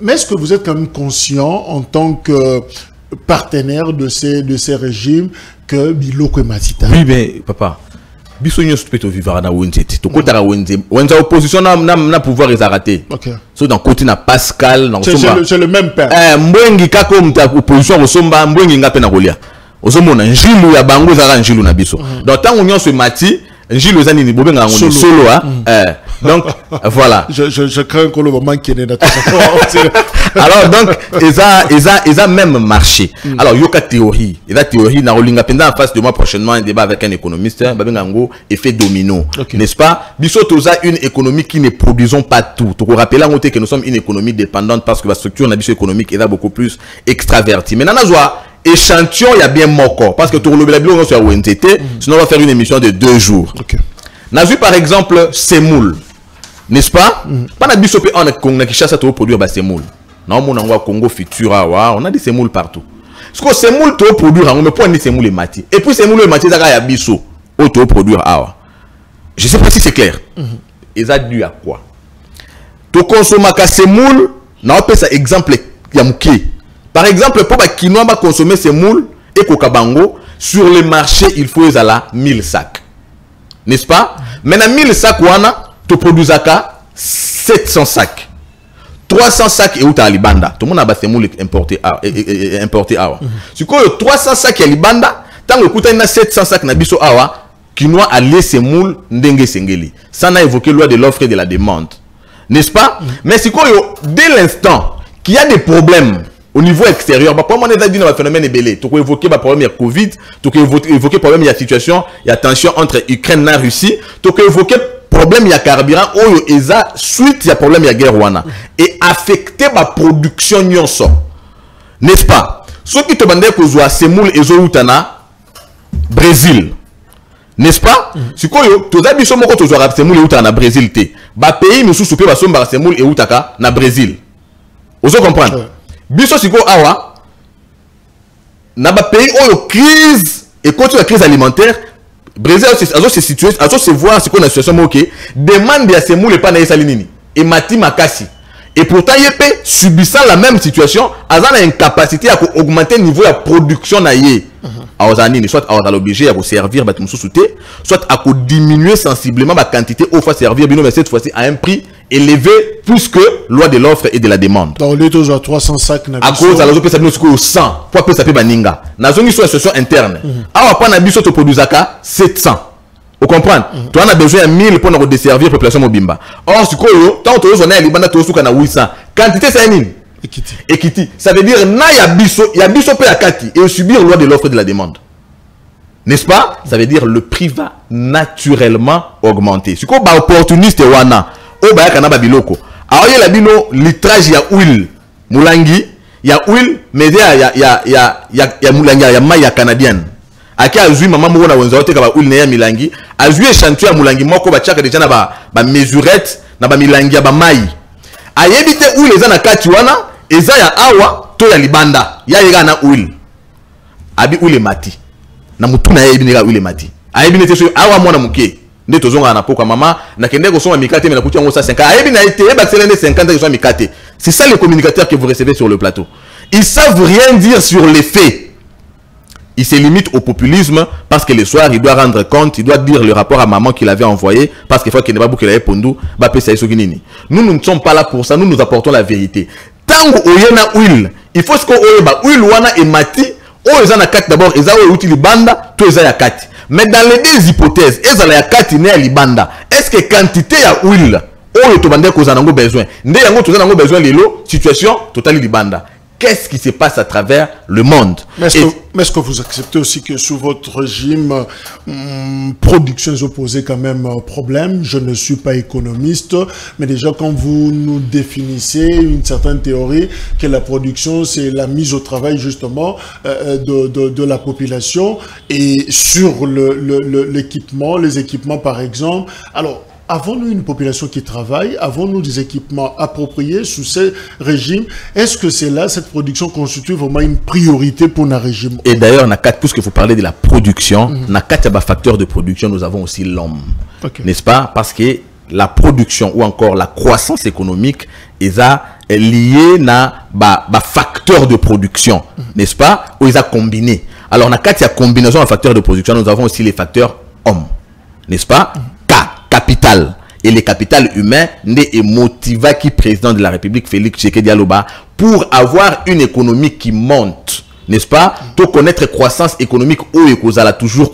Mais est-ce que vous êtes quand même conscient en tant que partenaire de ces régimes que biloko et matita? Oui, mais papa, biso nyo peut vivre na wenzete. To kota ka wenza opposition na pouvoir les arrêter. OK. So dans côté na Pascal na Osomba. C'est le même père. Mbwengi kako mta opposition Osomba mbwengi ngape na kolia. Osomona njilu ya bango za njilu na biso. Donc tant union se mati njilu za nini bobenga ngoni solo donc voilà. Je crains que le moment qui est alors donc ils a même marché. Alors yoka théorie, et la théorie na rolinga pendant en face de moi prochainement un débat avec un économiste babenga ngo effet domino. N'est-ce pas? Biso toza une économie qui ne produisons pas tout. Tu rappelles en que nous sommes une économie dépendante parce que la structure na biso économique est là beaucoup plus extravertie. Mais nana joie échantillon il y a bien moko parce que tout le blablo sur WNTT, sinon on va faire une émission de 2 jours. N'a vu par exemple semoule, n'est-ce pas? Pas na biso pe on a qui chasse à produire ba semoule. Na on a Congo Futura on a des semoules partout. Ce que semoule to produire on me point des semoules et mati. Et puis semoule et mati ça ya biso auto produire awa. Je sais pas si c'est clair. Et ça dû à quoi? To consommer ka semoule, na on peut ça exemple ya muké. Par exemple, pour que nous va consommer ces moules et kokabango sur le marché, il faut 1000 sacs. N'est-ce pas? Maintenant 1000 sacs wana to produisaka 700 sacs. 300 sacs et où ta libanda. Tout le monde a ces moules importés awa. Si quoi 300 sacs et libanda, tant que kuta na 700 sacs na biso awa, qui nous a laissé ces moules ndenge sengeli. Ça n'a évoqué loi de l'offre et de la demande. N'est-ce pas? Mais si quoi dès l'instant qu'il y a des problèmes au niveau extérieur, bah, pour moi, on a dit dans le phénomène ébélé. Tu peux évoquer le problème de Covid, tu peux évoquer le problème de la situation, il y a tension entre Ukraine et Russie, tu peux évoquer le problème de carburant, ou suite, il y a problème de guerre wana. Et affecter la production nyonso. N'est-ce pas? Ceux qui te demandent que vous avez semoule et zoutana, Brésil. N'est-ce pas? Si quoi, tu as dit que tu as semoule et zoutana, Brésil, bah, pays, nous sous-soupé, bah, somba semoule et zoutaka, na Brésil. Vous comprenez? Biso siko awa na ba pays oyo crise et contre la crise alimentaire Brésil a se situé a se voir siko na situation moké demande ya semoule pas na esali nini et mati makasi et pourtant yepé subissant la même situation azana incapacité à augmenter le niveau de production na yé azanini soit à l'obligé à servir bat mususuté soit à diminuer sensiblement la quantité au fois servir bino mais cette fois-ci à un prix élevé plus que loi de l'offre et de la demande. Dans les 300 sacs à cause de la loi au 100 pour que ça peut baninga na zone sur la situation interne awa pas na biso to produisaka 700. Vous comprenez? Tu en as besoin de 1000 pour nous desservir la population mobimba. Or si quoi tant que tu as libanda to suka na 800 quantité c'est nini équité. Ça veut dire na ya biso pe akati et subir loi de l'offre et de la demande. N'est-ce pas? Ça veut dire le prix va naturellement augmenter. Si quoi ba opportuniste wana o ba kana ba biloko. Alors il y a la bino litrage ya huile mulangi ya huile mais ya mulangi ya mai ya canadienne. Aki azui maman moko na wenza ote ka ba huile na ya milangi, azui échantillon ya mulangi moko ba chaka déjà na ba mesurette na ba milangi ya ba mai. Ayebite huile za na kati wana eza ya awa to ya libanda ya yega na huile. Abi huile mati. Na mutu na yebi nega huile mati. Ayebine te so awa mwana muke. Nde tozonga na poka mama na kende ko soma mikate mais na kutia ngo 50. Ayebine a été accéléré 50 so mikate. C'est ça les communicateurs que vous recevez sur le plateau. Ils savent rien dire sur les faits. Il se limite au populisme parce que le soir, il doit rendre compte, il doit dire le rapport à maman qu'il avait envoyé parce qu'il faut qu'il n'ait pas beaucoup de répondu. Nous ne sommes pas là pour ça, nous nous apportons la vérité. Tant qu'on a huile, il faut que huile wana et mati, d'abord, ils ont utilisé banda, tout ça kati. Mais dans les deux hypothèses, ils ont kati ne libanda. Est-ce que quantité à huile, on est besoin? Ndé yango besoin lelo, situation totale libanda. qu'est-ce qui se passe à travers le monde. Mais est-ce que vous acceptez aussi que sous votre régime, production est posée quand même un problème? Je ne suis pas économiste, mais déjà quand vous nous définissez une certaine théorie que la production c'est la mise au travail justement de la population et sur l'équipement, les équipements par exemple. Alors, avons-nous une population qui travaille? Avons-nous des équipements appropriés sous ce régime? Est-ce que c'est là, cette production constitue vraiment une priorité pour notre régime? Et d'ailleurs, puisque vous parlez de la production, dans le facteur de production, nous avons aussi l'homme. Okay. N'est-ce pas? Parce que la production ou encore la croissance économique est liée à facteur de production. N'est-ce pas? Ou ils ont combiné. Alors, dans la combinaison de facteurs de production, nous avons aussi les facteurs hommes. N'est-ce pas? Capital. Et le capital humain est motivé qui président de la République Félix Tshisekedi Dialoba pour avoir une économie qui monte, n'est-ce pas? Pour connaître croissance économique où il toujours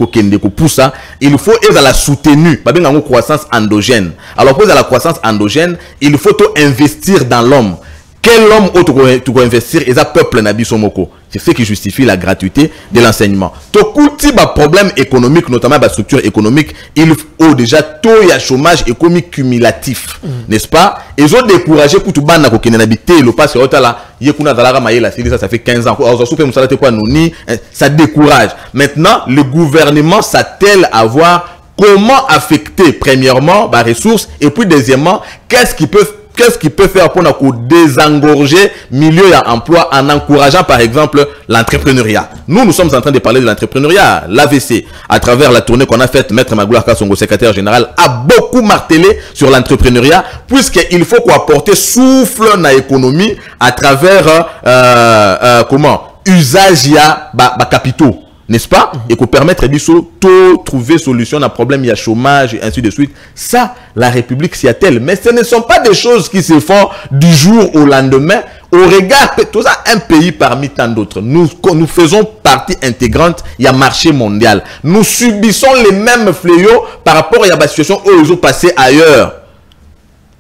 il faut la soutenue, pas bien croissance endogène. Alors pour la croissance endogène, il faut investir dans l'homme. Quel homme tu dois investir et ça peuple nabisomoko. C'est ce qui justifie la gratuité de l'enseignement. Tout type de problème économique, notamment la structure économique, il faut déjà taux et chômage économique cumulatif, n'est-ce pas? Et ils ont découragé pour tout le monde qui n'habite le passé. Ça fait 15 ans. Ça décourage. Maintenant, le gouvernement s'attelle à voir comment affecter premièrement les ressources et puis deuxièmement, qu'est-ce qui peut faire pour désengorger milieu et emploi en encourageant par exemple l'entrepreneuriat. Nous sommes en train de parler de l'entrepreneuriat. L'AVC, à travers la tournée qu'on a faite, Maître Magloire Kassongo, secrétaire général, a beaucoup martelé sur l'entrepreneuriat puisqu'il faut apporter souffle dans l'économie à travers usage à capitaux. N'est-ce pas? Et pour permettre de trouver solution à un problème, il y a chômage et ainsi de suite. Ça, la République s'y attelle. Mais ce ne sont pas des choses qui se font du jour au lendemain. Au regard, tout ça, un pays parmi tant d'autres. Nous faisons partie intégrante, il y a marché mondial. Nous subissons les mêmes fléaux par rapport à la situation où ils ont passé ailleurs.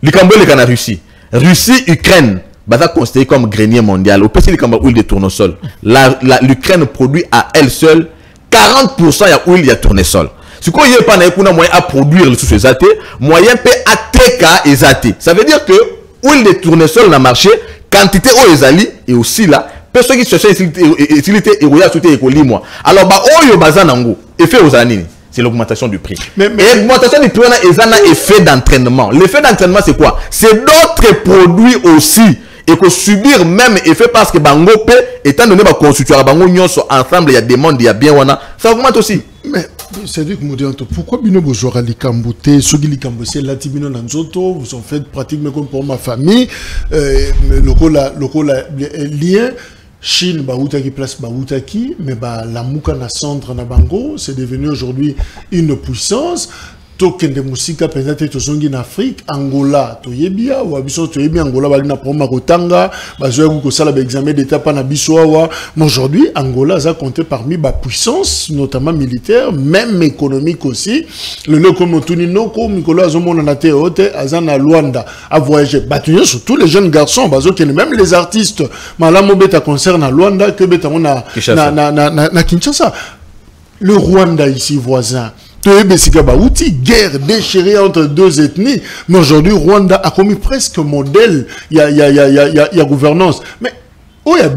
Le Cambodge et la Russie. Russie, Ukraine. Baza considéré comme grenier mondial. Au PC, il y a huile de tournesol. L'Ukraine produit à elle seule 40% de huile de tournesol. Ce qu'on y a pas moyen à produire le sous-ézaté, moyen peut atteindre les. Ça veut dire que huile de tournesol dans le marché, quantité au ezali et aussi là, personne qui cherche utilité et roya souté écolimoi. Alors bah oyo bazanango effet aux années. C'est l'augmentation du prix. Mais l'augmentation du prix, on a un effet d'entraînement. L'effet d'entraînement, c'est quoi? C'est d'autres produits aussi. Et que subir même effet parce que Bangope, étant donné que constituer Bango ensemble, il y a des mondes, il y a bien, ça augmente aussi. Mais c'est-à-dire que pourquoi Bino Bojora Likambote, Sogi Likambote, Latibino Nanzoto, vous en faites pratiquement comme pour ma famille, le lien. Chine, Baoutaki place Baoutaki, mais la Mouka na centre na Bango, c'est devenu aujourd'hui une puissance. Token de musika peut-être tozongi en Afrique, Angola, toyebia ou abiso toyebia Angola balina proma kotanga, bazoya ko sala ba examen d'état pa na biso wa. Mais aujourd'hui, Angola a compté parmi ba puissance, notamment militaire, même économique aussi. Le comme Tunino ko Mikolo azomona na te hote azana Luanda a voyagé. Batuyo sur tous les jeunes garçons, bazo ken même les artistes. Malamo beta concerne à Luanda que beta na Kinshasa. Le Rwanda ici voisin. Guerre déchirée entre deux ethnies. Mais aujourd'hui, Rwanda a commis presque modèle. Il y a gouvernance. Mais il y a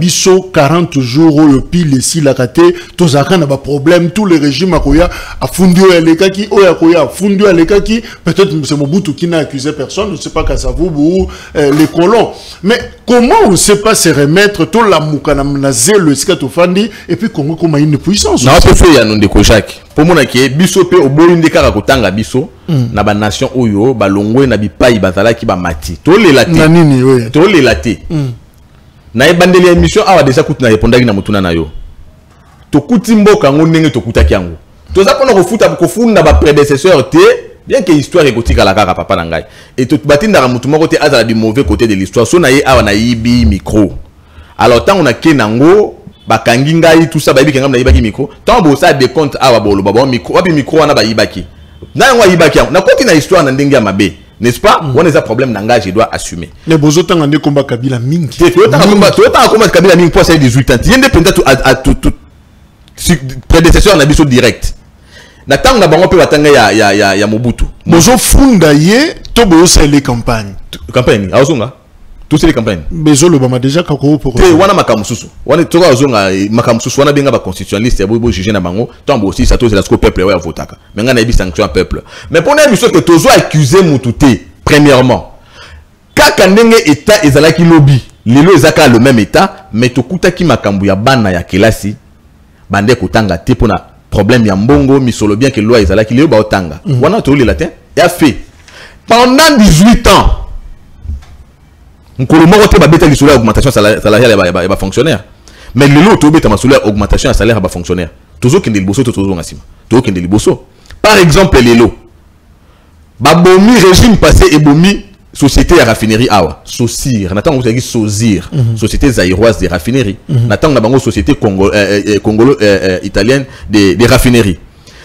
40 jours, le pile ici, la kate, tous a un problème, tous les régimes a fondu à l'ékaki, a fondu à l'ékaki. Peut-être c'est Mobutu qui n'a accusé personne, je ne sais pas Kassavou ou les colons. Mais comment on ne sait pas se remettre tout la moukanamnaze, le skatofandi, et puis comment il y a une puissance? Non, c'est fait, il y a un décochak. Pour moi, biso pe oboyinde kaka kotanga biso na ba nation oyo ba longwe na bipai bazala ki ba mati. To le laté. Na nini we? To le laté. Na ebandeli émission awa déjà kuti na répondaki na mutuna na yo. To kuti mboka ngo ndenge to kutaki yango. To za pona ko funda ba prédécesseur te, bien que histoire égotique la kaka papa na ngai. Et to batinda mutu moko te azala du mauvais côté de l'histoire. So na ye awa na yibi micro. Alors tant on a kenango bakangi ngai tout ça ba yibi kangam na yibaki micro. Tant bo ça des comptes awa bolo baba micro, abi micro wana ba yibaki. Na ngwa yibaki na koti na histoire na ndenge ya mabe. n'est-ce pas? On a un problème d'engagement, je dois assumer. Mais vous avez un combat Kabila Mingi. Tu as un combat Kabila Mingi pour 18 ans. Il y a des peut-être à tout prédécesseur na biso direct. Na tang na bango pe batanga ya Mobutu. Bozo funda ye to bozo c'est les campagnes. Campagne azonga. Tous ces campagnes. Bezo le bama déjà kako pour. Te wana makamususu. Wana to azonga makamususu wana benga ba constitutionnaliste bo juger na bango. Tambo aussi ça to c'est la peuple ouais votaka. Mais ngana bi sanction peuple. Mais pour na biso que tozo accuser Mututé premièrement. Kaka ndenge état ezalaki lobby. Lelo ezaka le même état mais tokuta ki makambu ya bana ya kelasi. Bande kotanga te pona problème ya mbongo misolo bien que loi ezalaki leo ba otanga. Wana to le latin et a fait pendant 18 ans. Nkolo moko te ba beta lisolo augmentation salariale ba fonctionnaire. Mais lelo to beta masolo augmentation salaire ba fonctionnaire. Tozo kende liboso to tozo ngasima. Tozo kende liboso. Par exemple lelo ba bomi régime passé et bomi société à raffinerie awa Sosir natang vous avez Sosir société zaïroise de raffinerie natang na bango société congolo italienne de raffinerie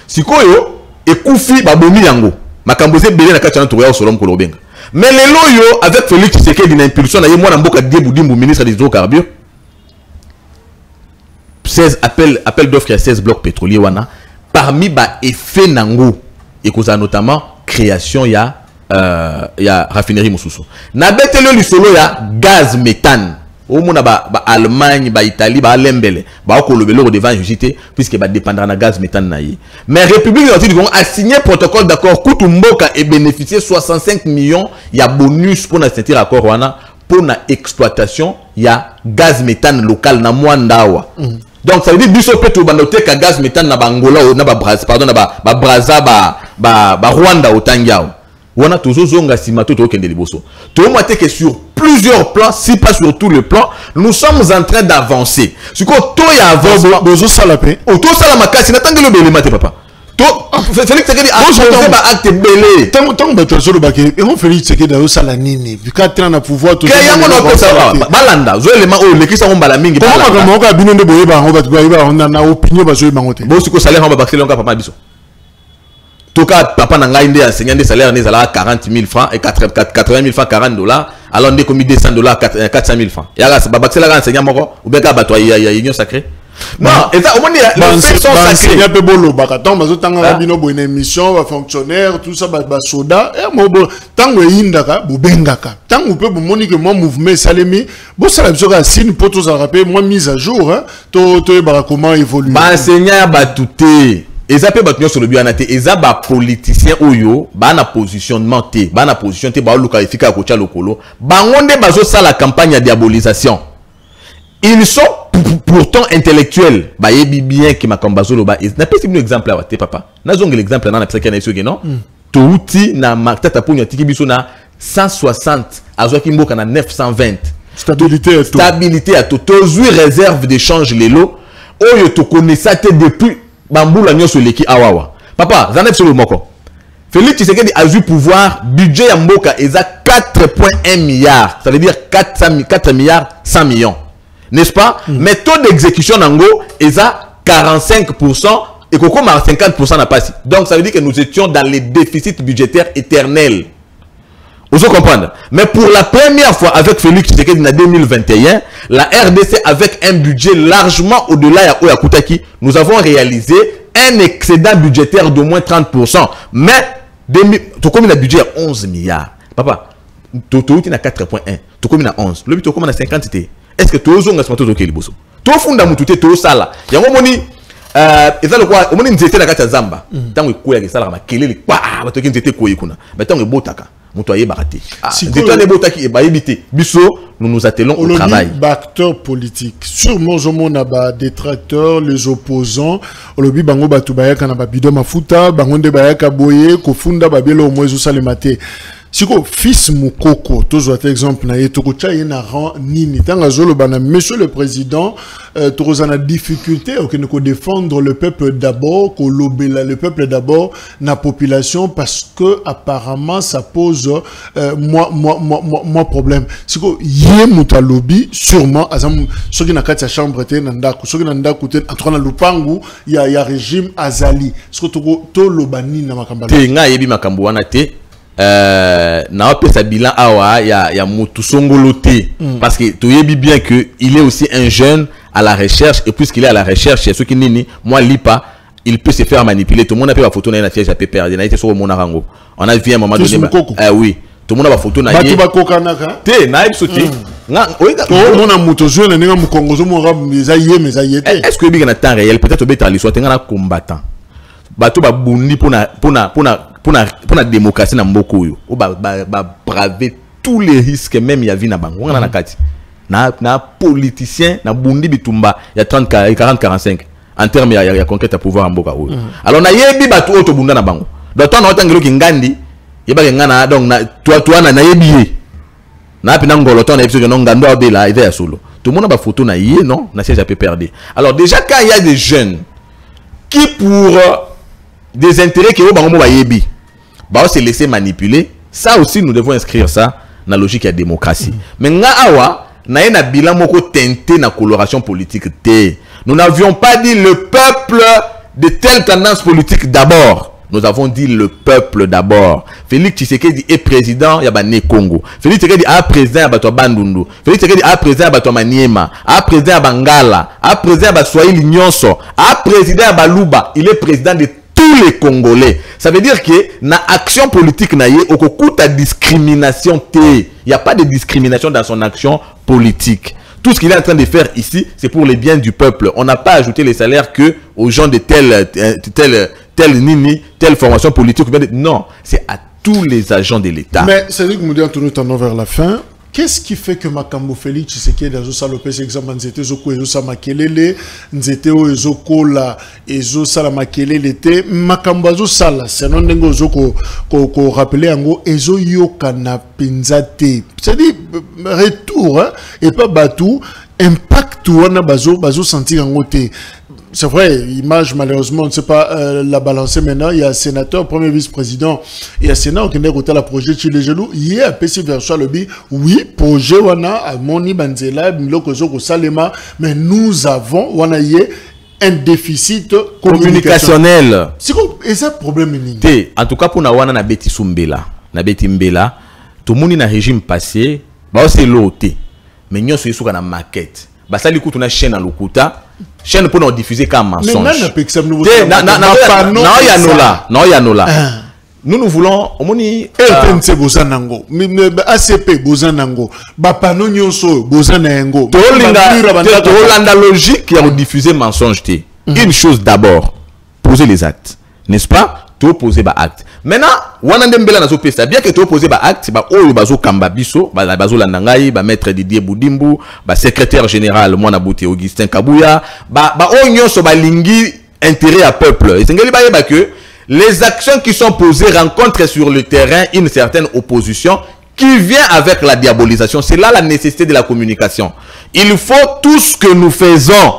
sikoyo ekufi babomi yango makamboze belé na kati na toya solom kolobenga mais lelo yo avec Félix Tshisekedi d'une impulsion na yemwana mboka Diebudimbu ministre des hydrocarbures 16 appel d'offres à 16 blocs pétroliers wana parmi ba effet nango et cause notamment création ya raffinerie Moussousou. Na betelo lisolo ya gaz méthane. Au mona ba Allemagne, ba Italie, ba Lembele, ba okolobelo devant justice puisque ba dépendra na gaz méthane na yi. Mais République du Congo a signé protocole d'accord Kutumboka et bénéficier 65 millions ya bonus pour na sentir accord wana pour na exploitation ya gaz méthane local na Mwandawa. Donc ça veut dire biso peto bandote ka gaz méthane na Angola na ba Brazza pardon na ba Brazza ba Rwanda otangiao. On a toujours zonga simato to kende liboso. To mate que sur plusieurs plans, si pas sur tous les plans, nous sommes en train d'avancer. Ce qu'on to ya avance bozo salapé. O to sala makasi natanga le belé mate papa. To Félix Tshisekedi a posé ba acte belé. Tant bato solo baké et on Félix Tshisekedi a sala nini. Vu 4 ans na pouvoir to. Kaya mo no ça balanda, zo élément o lekisa on bala mingi. Comment comment ka bino de boye ba on va on na opinion ba zo bangote. Bo siko salaire on va baxer longa papa biso. Tout cas, papa n'a pas enseignant des salaires, n'est à 40 000 francs et 80 000 francs, 40 $. Alors, on est commis 200 $, 400 000 francs. Et là, c'est pas enseignant, ou bien il y a une union sacrée. Non, et ça, au moins, les faits sont sacrés. Il y a peu bolo, bakaton, parce que tant que une émission, fonctionnaire, tout ça, soda, et moi, tant que indaka, bengaka, tant que vous pouvez monique moi mouvement salemi, bon ça la besoin signe pour tous à rappeler, moi mise à jour, hein, to comment évoluer. Enseignant batouté. Et ça peut battre sur le bianate et ça ba politicien oyo ba na positionnement te ba na position te ba lo qualifier à kocha lokolo ba ngonde bazo ça la campagne de diabolisation. Ils sont pourtant intellectuels ba yebi bien que ma kambazo lo ba na pesi un exemple là te papa na zonge l'exemple na pesa kana isoge non to uti na matata ponyo tiki biso na 160 azwaki mboka na 920 stabilité à tout tozui réserve d'échange lelo oyo to connaissa te depuis Bamboula nyoso leki awawa. Papa, zanep sur le moko. Félix Tshisekedi a eu pouvoir, budget ya mboka eza 4,1 milliards. Ça veut dire 4 milliards 100 millions. N'est-ce pas? Mais taux d'exécution nango eza 45% et koko mar 50% n'a pas si. Donc ça veut dire que nous étions dans les déficits budgétaires éternels. Vous comprenez? Mais pour la première fois avec Félix Tshisekedi en 2021, la RDC avec un budget largement au-delà de Oyakutaki, nous avons réalisé un excédent budgétaire d'au moins 30%. Mais, tu as un budget à 11 milliards. Papa, tu as 4,1, tu as 11. Le but, tu as 50. Est-ce que tu as un peu de temps? Tu as fondé mon tout, tu as ça là. Il y a un moment, et ça le quoi, au moment où tu étais dans Zamba, tant que tu as ça là, tu as nous nous attelons au travail. Acteurs politiques, sûrement je détracteurs, les opposants, olobi bango batubaya kana babido mafuta, bangonde bayaka boye, kofunda babelo moins salemate. Siko fils Mukoko, toujours exemple na yetoko na ran nini tanga zolo bana monsieur le président toujours na difficulté auquel nous défendre le peuple d'abord, ko lobela le peuple d'abord na population parce que apparemment ça pose moi problème. Siko yé mutalobi sûrement azam soki na kati ya chambre te na ndako soki na ndako te entre na lupangu ya régime azali. Siko to lobani na makamba. Te nga yebi makambo wana te. na opesa bilan awa ya mutu songoloté parce que tu yebi bien que il est aussi un jeune à la recherche, et puisqu'il est à la recherche, ce qui nini moi lipa il peut se faire manipuler. Tout le monde a fait la photo dans la siège à PPR, il a été sur mon arango. On a vu un moment donné oui, tout le monde a la photo na yé te na sauté nga oika on a mutu jeune nga mukongozo mo rab mezaye est-ce que bien en temps réel peut-être obeta li soit ngana combattant bato ba bundi pour la démocratie na mboko yo o ba braver tous les risques même ya vie na bango ngana na kati na politicien na bundi bitumba ya 30 40 45 en termes ya conquête à pouvoir en mboka o alors na yebi bato auto bunda na bango donc on a otangelo ki ngandi yeba ngana donc na toi na yebi na pina ngolo ton na episode non ngando abela ide ya solo tout le monde ba photo na yé non na siège peut perdre. Alors déjà quand il y a des jeunes qui pour des intérêts qui vont yebi ba se laisser manipuler, ça aussi nous devons inscrire ça dans la logique de la démocratie. Mais nga awa na yena bilan moko teinté na coloration politique té. Nous n'avions pas dit le peuple de telle tendance politique d'abord. Nous avons dit le peuple d'abord. Félix Tshisekedi est président ya bané Congo. Félix Tshisekedi a président ya bato Bandundu. Félix Tshisekedi a président ya bato Maniema, a président ya Bangala, a président ya Swahili Nyonso, a président ya Baluba. Il est président de tous les Congolais. Ça veut dire que na action politique na yé okukuta discrimination té. Il n'y a pas de discrimination dans son action politique. Tout ce qu'il est en train de faire ici, c'est pour les biens du peuple. On n'a pas ajouté les salaires que aux gens de telle formation politique. Non, c'est à tous les agents de l'État. Mais c'est vrai que nous disons vers la fin. Qu'est-ce qui fait que Makambo Félix Tshisekedi dans salopé exemple nzete zoko ezo samakelele nzete o ezo kola ezo sala makelele te Makambo azo sala sinon ndengo zoko ko rappeler yango ezo yoka na penzate c'est-à-dire retour hein, et pas batou impact wana bazo sentir yango te. C'est vrai, image malheureusement, on ne sait pas la balancer maintenant. Il y a un sénateur, premier vice-président, il y a un sénateur qui est la projet chez les genoux. Il y a un PC version le bi. Oui, projet wana à Moni Banzela, Miloko Salema, mais nous avons wana un déficit communicationnel. C'est quoi? Et ça problème en tout cas pour na wana na beti sumbela, na beti mbela, tout le monde na régime passé, bah c'est l'autre. Mais nous sommes sur la maquette. Bah ça l'écoute on a chaîne à l'okuta. Chaîne pour nous diffuser comme mensonge. Nous voulons RTNC bozanango, ACP bozanango, bapano nyonso bozanango. La logique qui a diffusé mensonge. Une chose d'abord, poser les actes, n'est-ce pas? Tu opposer ba acte. Maintenant, wanandembela na zopesa bien que tu opposer ba acte, ba oyo bazo kamba biso, ba bazo landangai, ba maître Didier Boudimbu, ba secrétaire général Mwana Bouté Augustin Kabouya, ba onyo so ba lingi intérêt à peuple. Et sengeli ba yeba que les actions qui sont posées rencontrent sur le terrain une certaine opposition qui vient avec la diabolisation. C'est là la nécessité de la communication. Il faut tout ce que nous faisons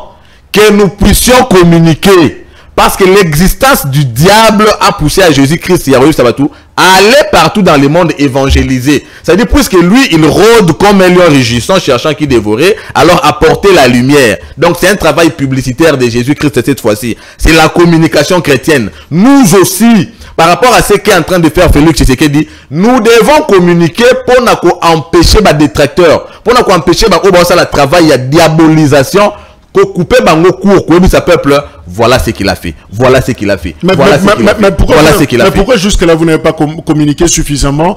que nous puissions communiquer. Parce que l'existence du diable a poussé à Jésus-Christ à aller partout dans le monde évangéliser. C'est-à-dire, puisque lui, il rôde comme un lion rugissant, cherchant qui dévorer, alors apporter la lumière. Donc, c'est un travail publicitaire de Jésus-Christ cette fois-ci. C'est la communication chrétienne. Nous aussi, par rapport à ce qu'est en train de faire Félix Tshisekedi, nous devons communiquer pour empêcher les détracteurs, pour empêcher le travail, la diabolisation, couper bango court, couper sa peuple. Voilà ce qu'il a fait. Voilà ce qu'il a fait. Mais pourquoi jusque-là vous n'avez pas communiqué suffisamment?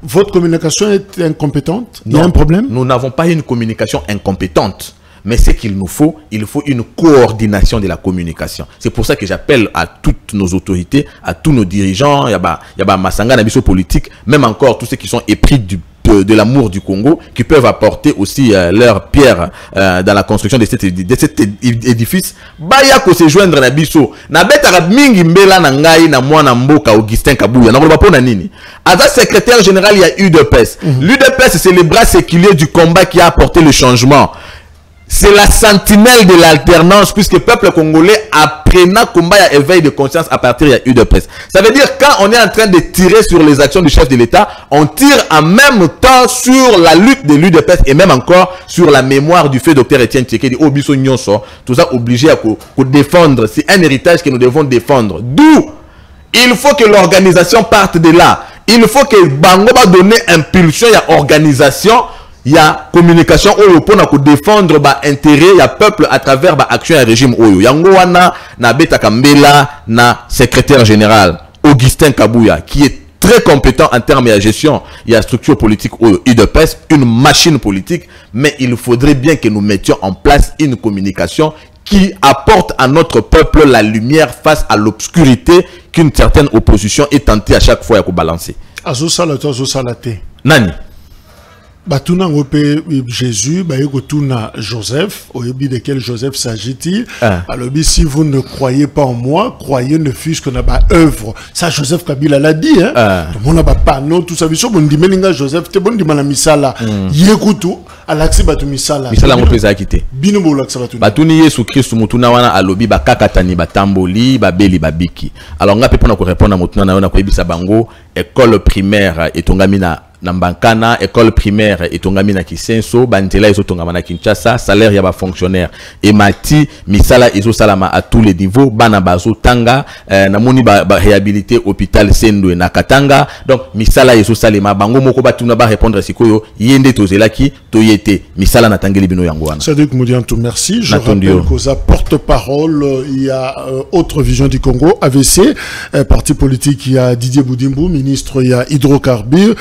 Votre communication est incompétente? Il y a un problème? Nous n'avons pas une communication incompétente. Mais ce qu'il nous faut, il faut une coordination de la communication. C'est pour ça que j'appelle à toutes nos autorités, à tous nos dirigeants, il y a Masanga Nabiso politique, même encore tous ceux qui sont épris de l'amour du Congo, qui peuvent apporter aussi leur pierre dans la construction de cet édifice. Bayako se joindre na biso. Na beta mingi mbela na ngai na mwana mboka Augustin Kabouya. Na ba pona nini? As secrétaire général, il y a UDPS. L'UDPS, c'est le bras séculier du combat qui a apporté le changement. C'est la sentinelle de l'alternance, puisque le peuple congolais apprenant combat et éveil de conscience à partir de UDPS. Ça veut dire quand on est en train de tirer sur les actions du chef de l'État, on tire en même temps sur la lutte de l'UDPS et même encore sur la mémoire du fait Dr Etienne Tshisekedi, Obiso Nyonso, tout ça obligé à défendre. C'est un héritage que nous devons défendre. D'où il faut que l'organisation parte de là. il faut que bango va donner impulsion, il y a organisation, il y a communication pour défendre ba intérêt ya peuple à travers ba action et régime oyo. Yango wana na Beta Kambela na secrétaire général Augustin Kabouya qui est très compétent en termes de gestion, il y a structure politique oyo, UDPS, une machine politique, mais il faudrait bien que nous mettions en place une communication qui apporte à notre peuple la lumière face à l'obscurité qu'une certaine opposition est tentée à chaque fois à balancer. Azo salate, azo salate. Nani? Batuna ngope Jésus, Tuna Joseph, au début de quel Joseph s'agit-il? Alors, si vous ne croyez pas en moi, croyez ne fût-ce qu'on a pas œuvre. Ça, Joseph Kabila l'a dit, hein? Tout le monde n'a pas panneau, tout ça. Bon, dimelinga Joseph, t'es bon, dimana misala. Yekutu, alaxi batu misala. Misala mon président quitté. Binobo laxa batu. Batuni Yesu Christ, mutuna wana alobi, bakakatani, batamboli, babeli, babiki. Alors, on a pu répondre à mutuna na wana kwa ibisa bango, école primaire et tongamina. Nambankana, école primaire et tongami na Kisenso, Bantela et tongama na Kinshasa, salaire yaba fonctionnaire. Et Mati, Misala et Salama à tous les niveaux, Banabazo Tanga, Namoni ba réhabilité hôpital Sendo et Nakatanga. Donc, Misala et Salema, Bango Moko Batuna ba répondre à Sikoyo, Yende Tozelaki, Toyete, Misala Natangeli Bino Yangouana. Cédric Moudiantou, merci. Je rappelle qu'aux porte-parole, il y a Autre Vision du Congo, AVC, parti politique, il y a Didier Boudimbo, ministre, il y a Hydrocarbures,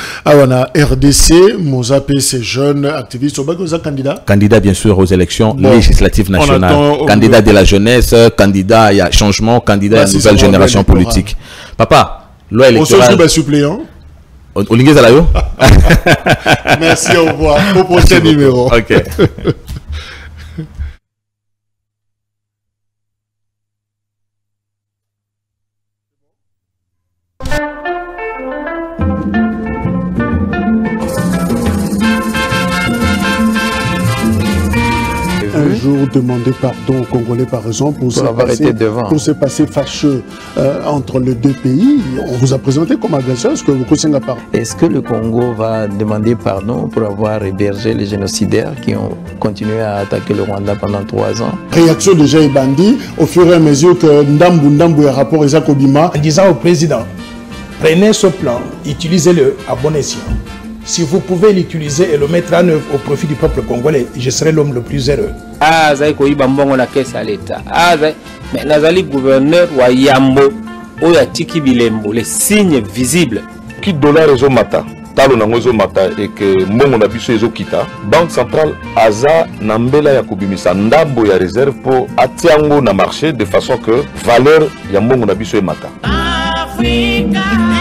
RDC, Mozapé, ces jeunes activistes, au bac candidat. Candidat bien sûr aux élections législatives nationales. Candidat de la jeunesse, candidat à changement, candidat à la nouvelle génération politique. Papa, loi électorale. Au suppléant. Merci, au revoir. Au prochain numéro. Ok. Un jour demander pardon aux Congolais par exemple pour se passer fâcheux entre les deux pays. On vous a présenté comme agresseur. Est-ce que vous connaissez la part? Est-ce que le Congo va demander pardon pour avoir hébergé les génocidaires qui ont continué à attaquer le Rwanda pendant 3 ans? Réaction déjà est bandit au fur et à mesure que Ndambu et rapport Isaac Obima. En disant au président, prenez ce plan, utilisez-le à bon escient. Si vous pouvez l'utiliser et le mettre en œuvre au profit du peuple congolais, je serai l'homme le plus heureux. Ah, zai ko iba mbongo na caisse à l'État. Ah, mais nazali gouverneur wa Yambo, oya tiki bilembo, les signes visibles. Qui dollar ezo mata, talo na ezo mata et que mbongo na biso ezo kita. Banque centrale aza na mbela ya kubimisa ndambo ya réserve pour atiango na marché de façon que valeur ya mbongo na biso e mata. Africa.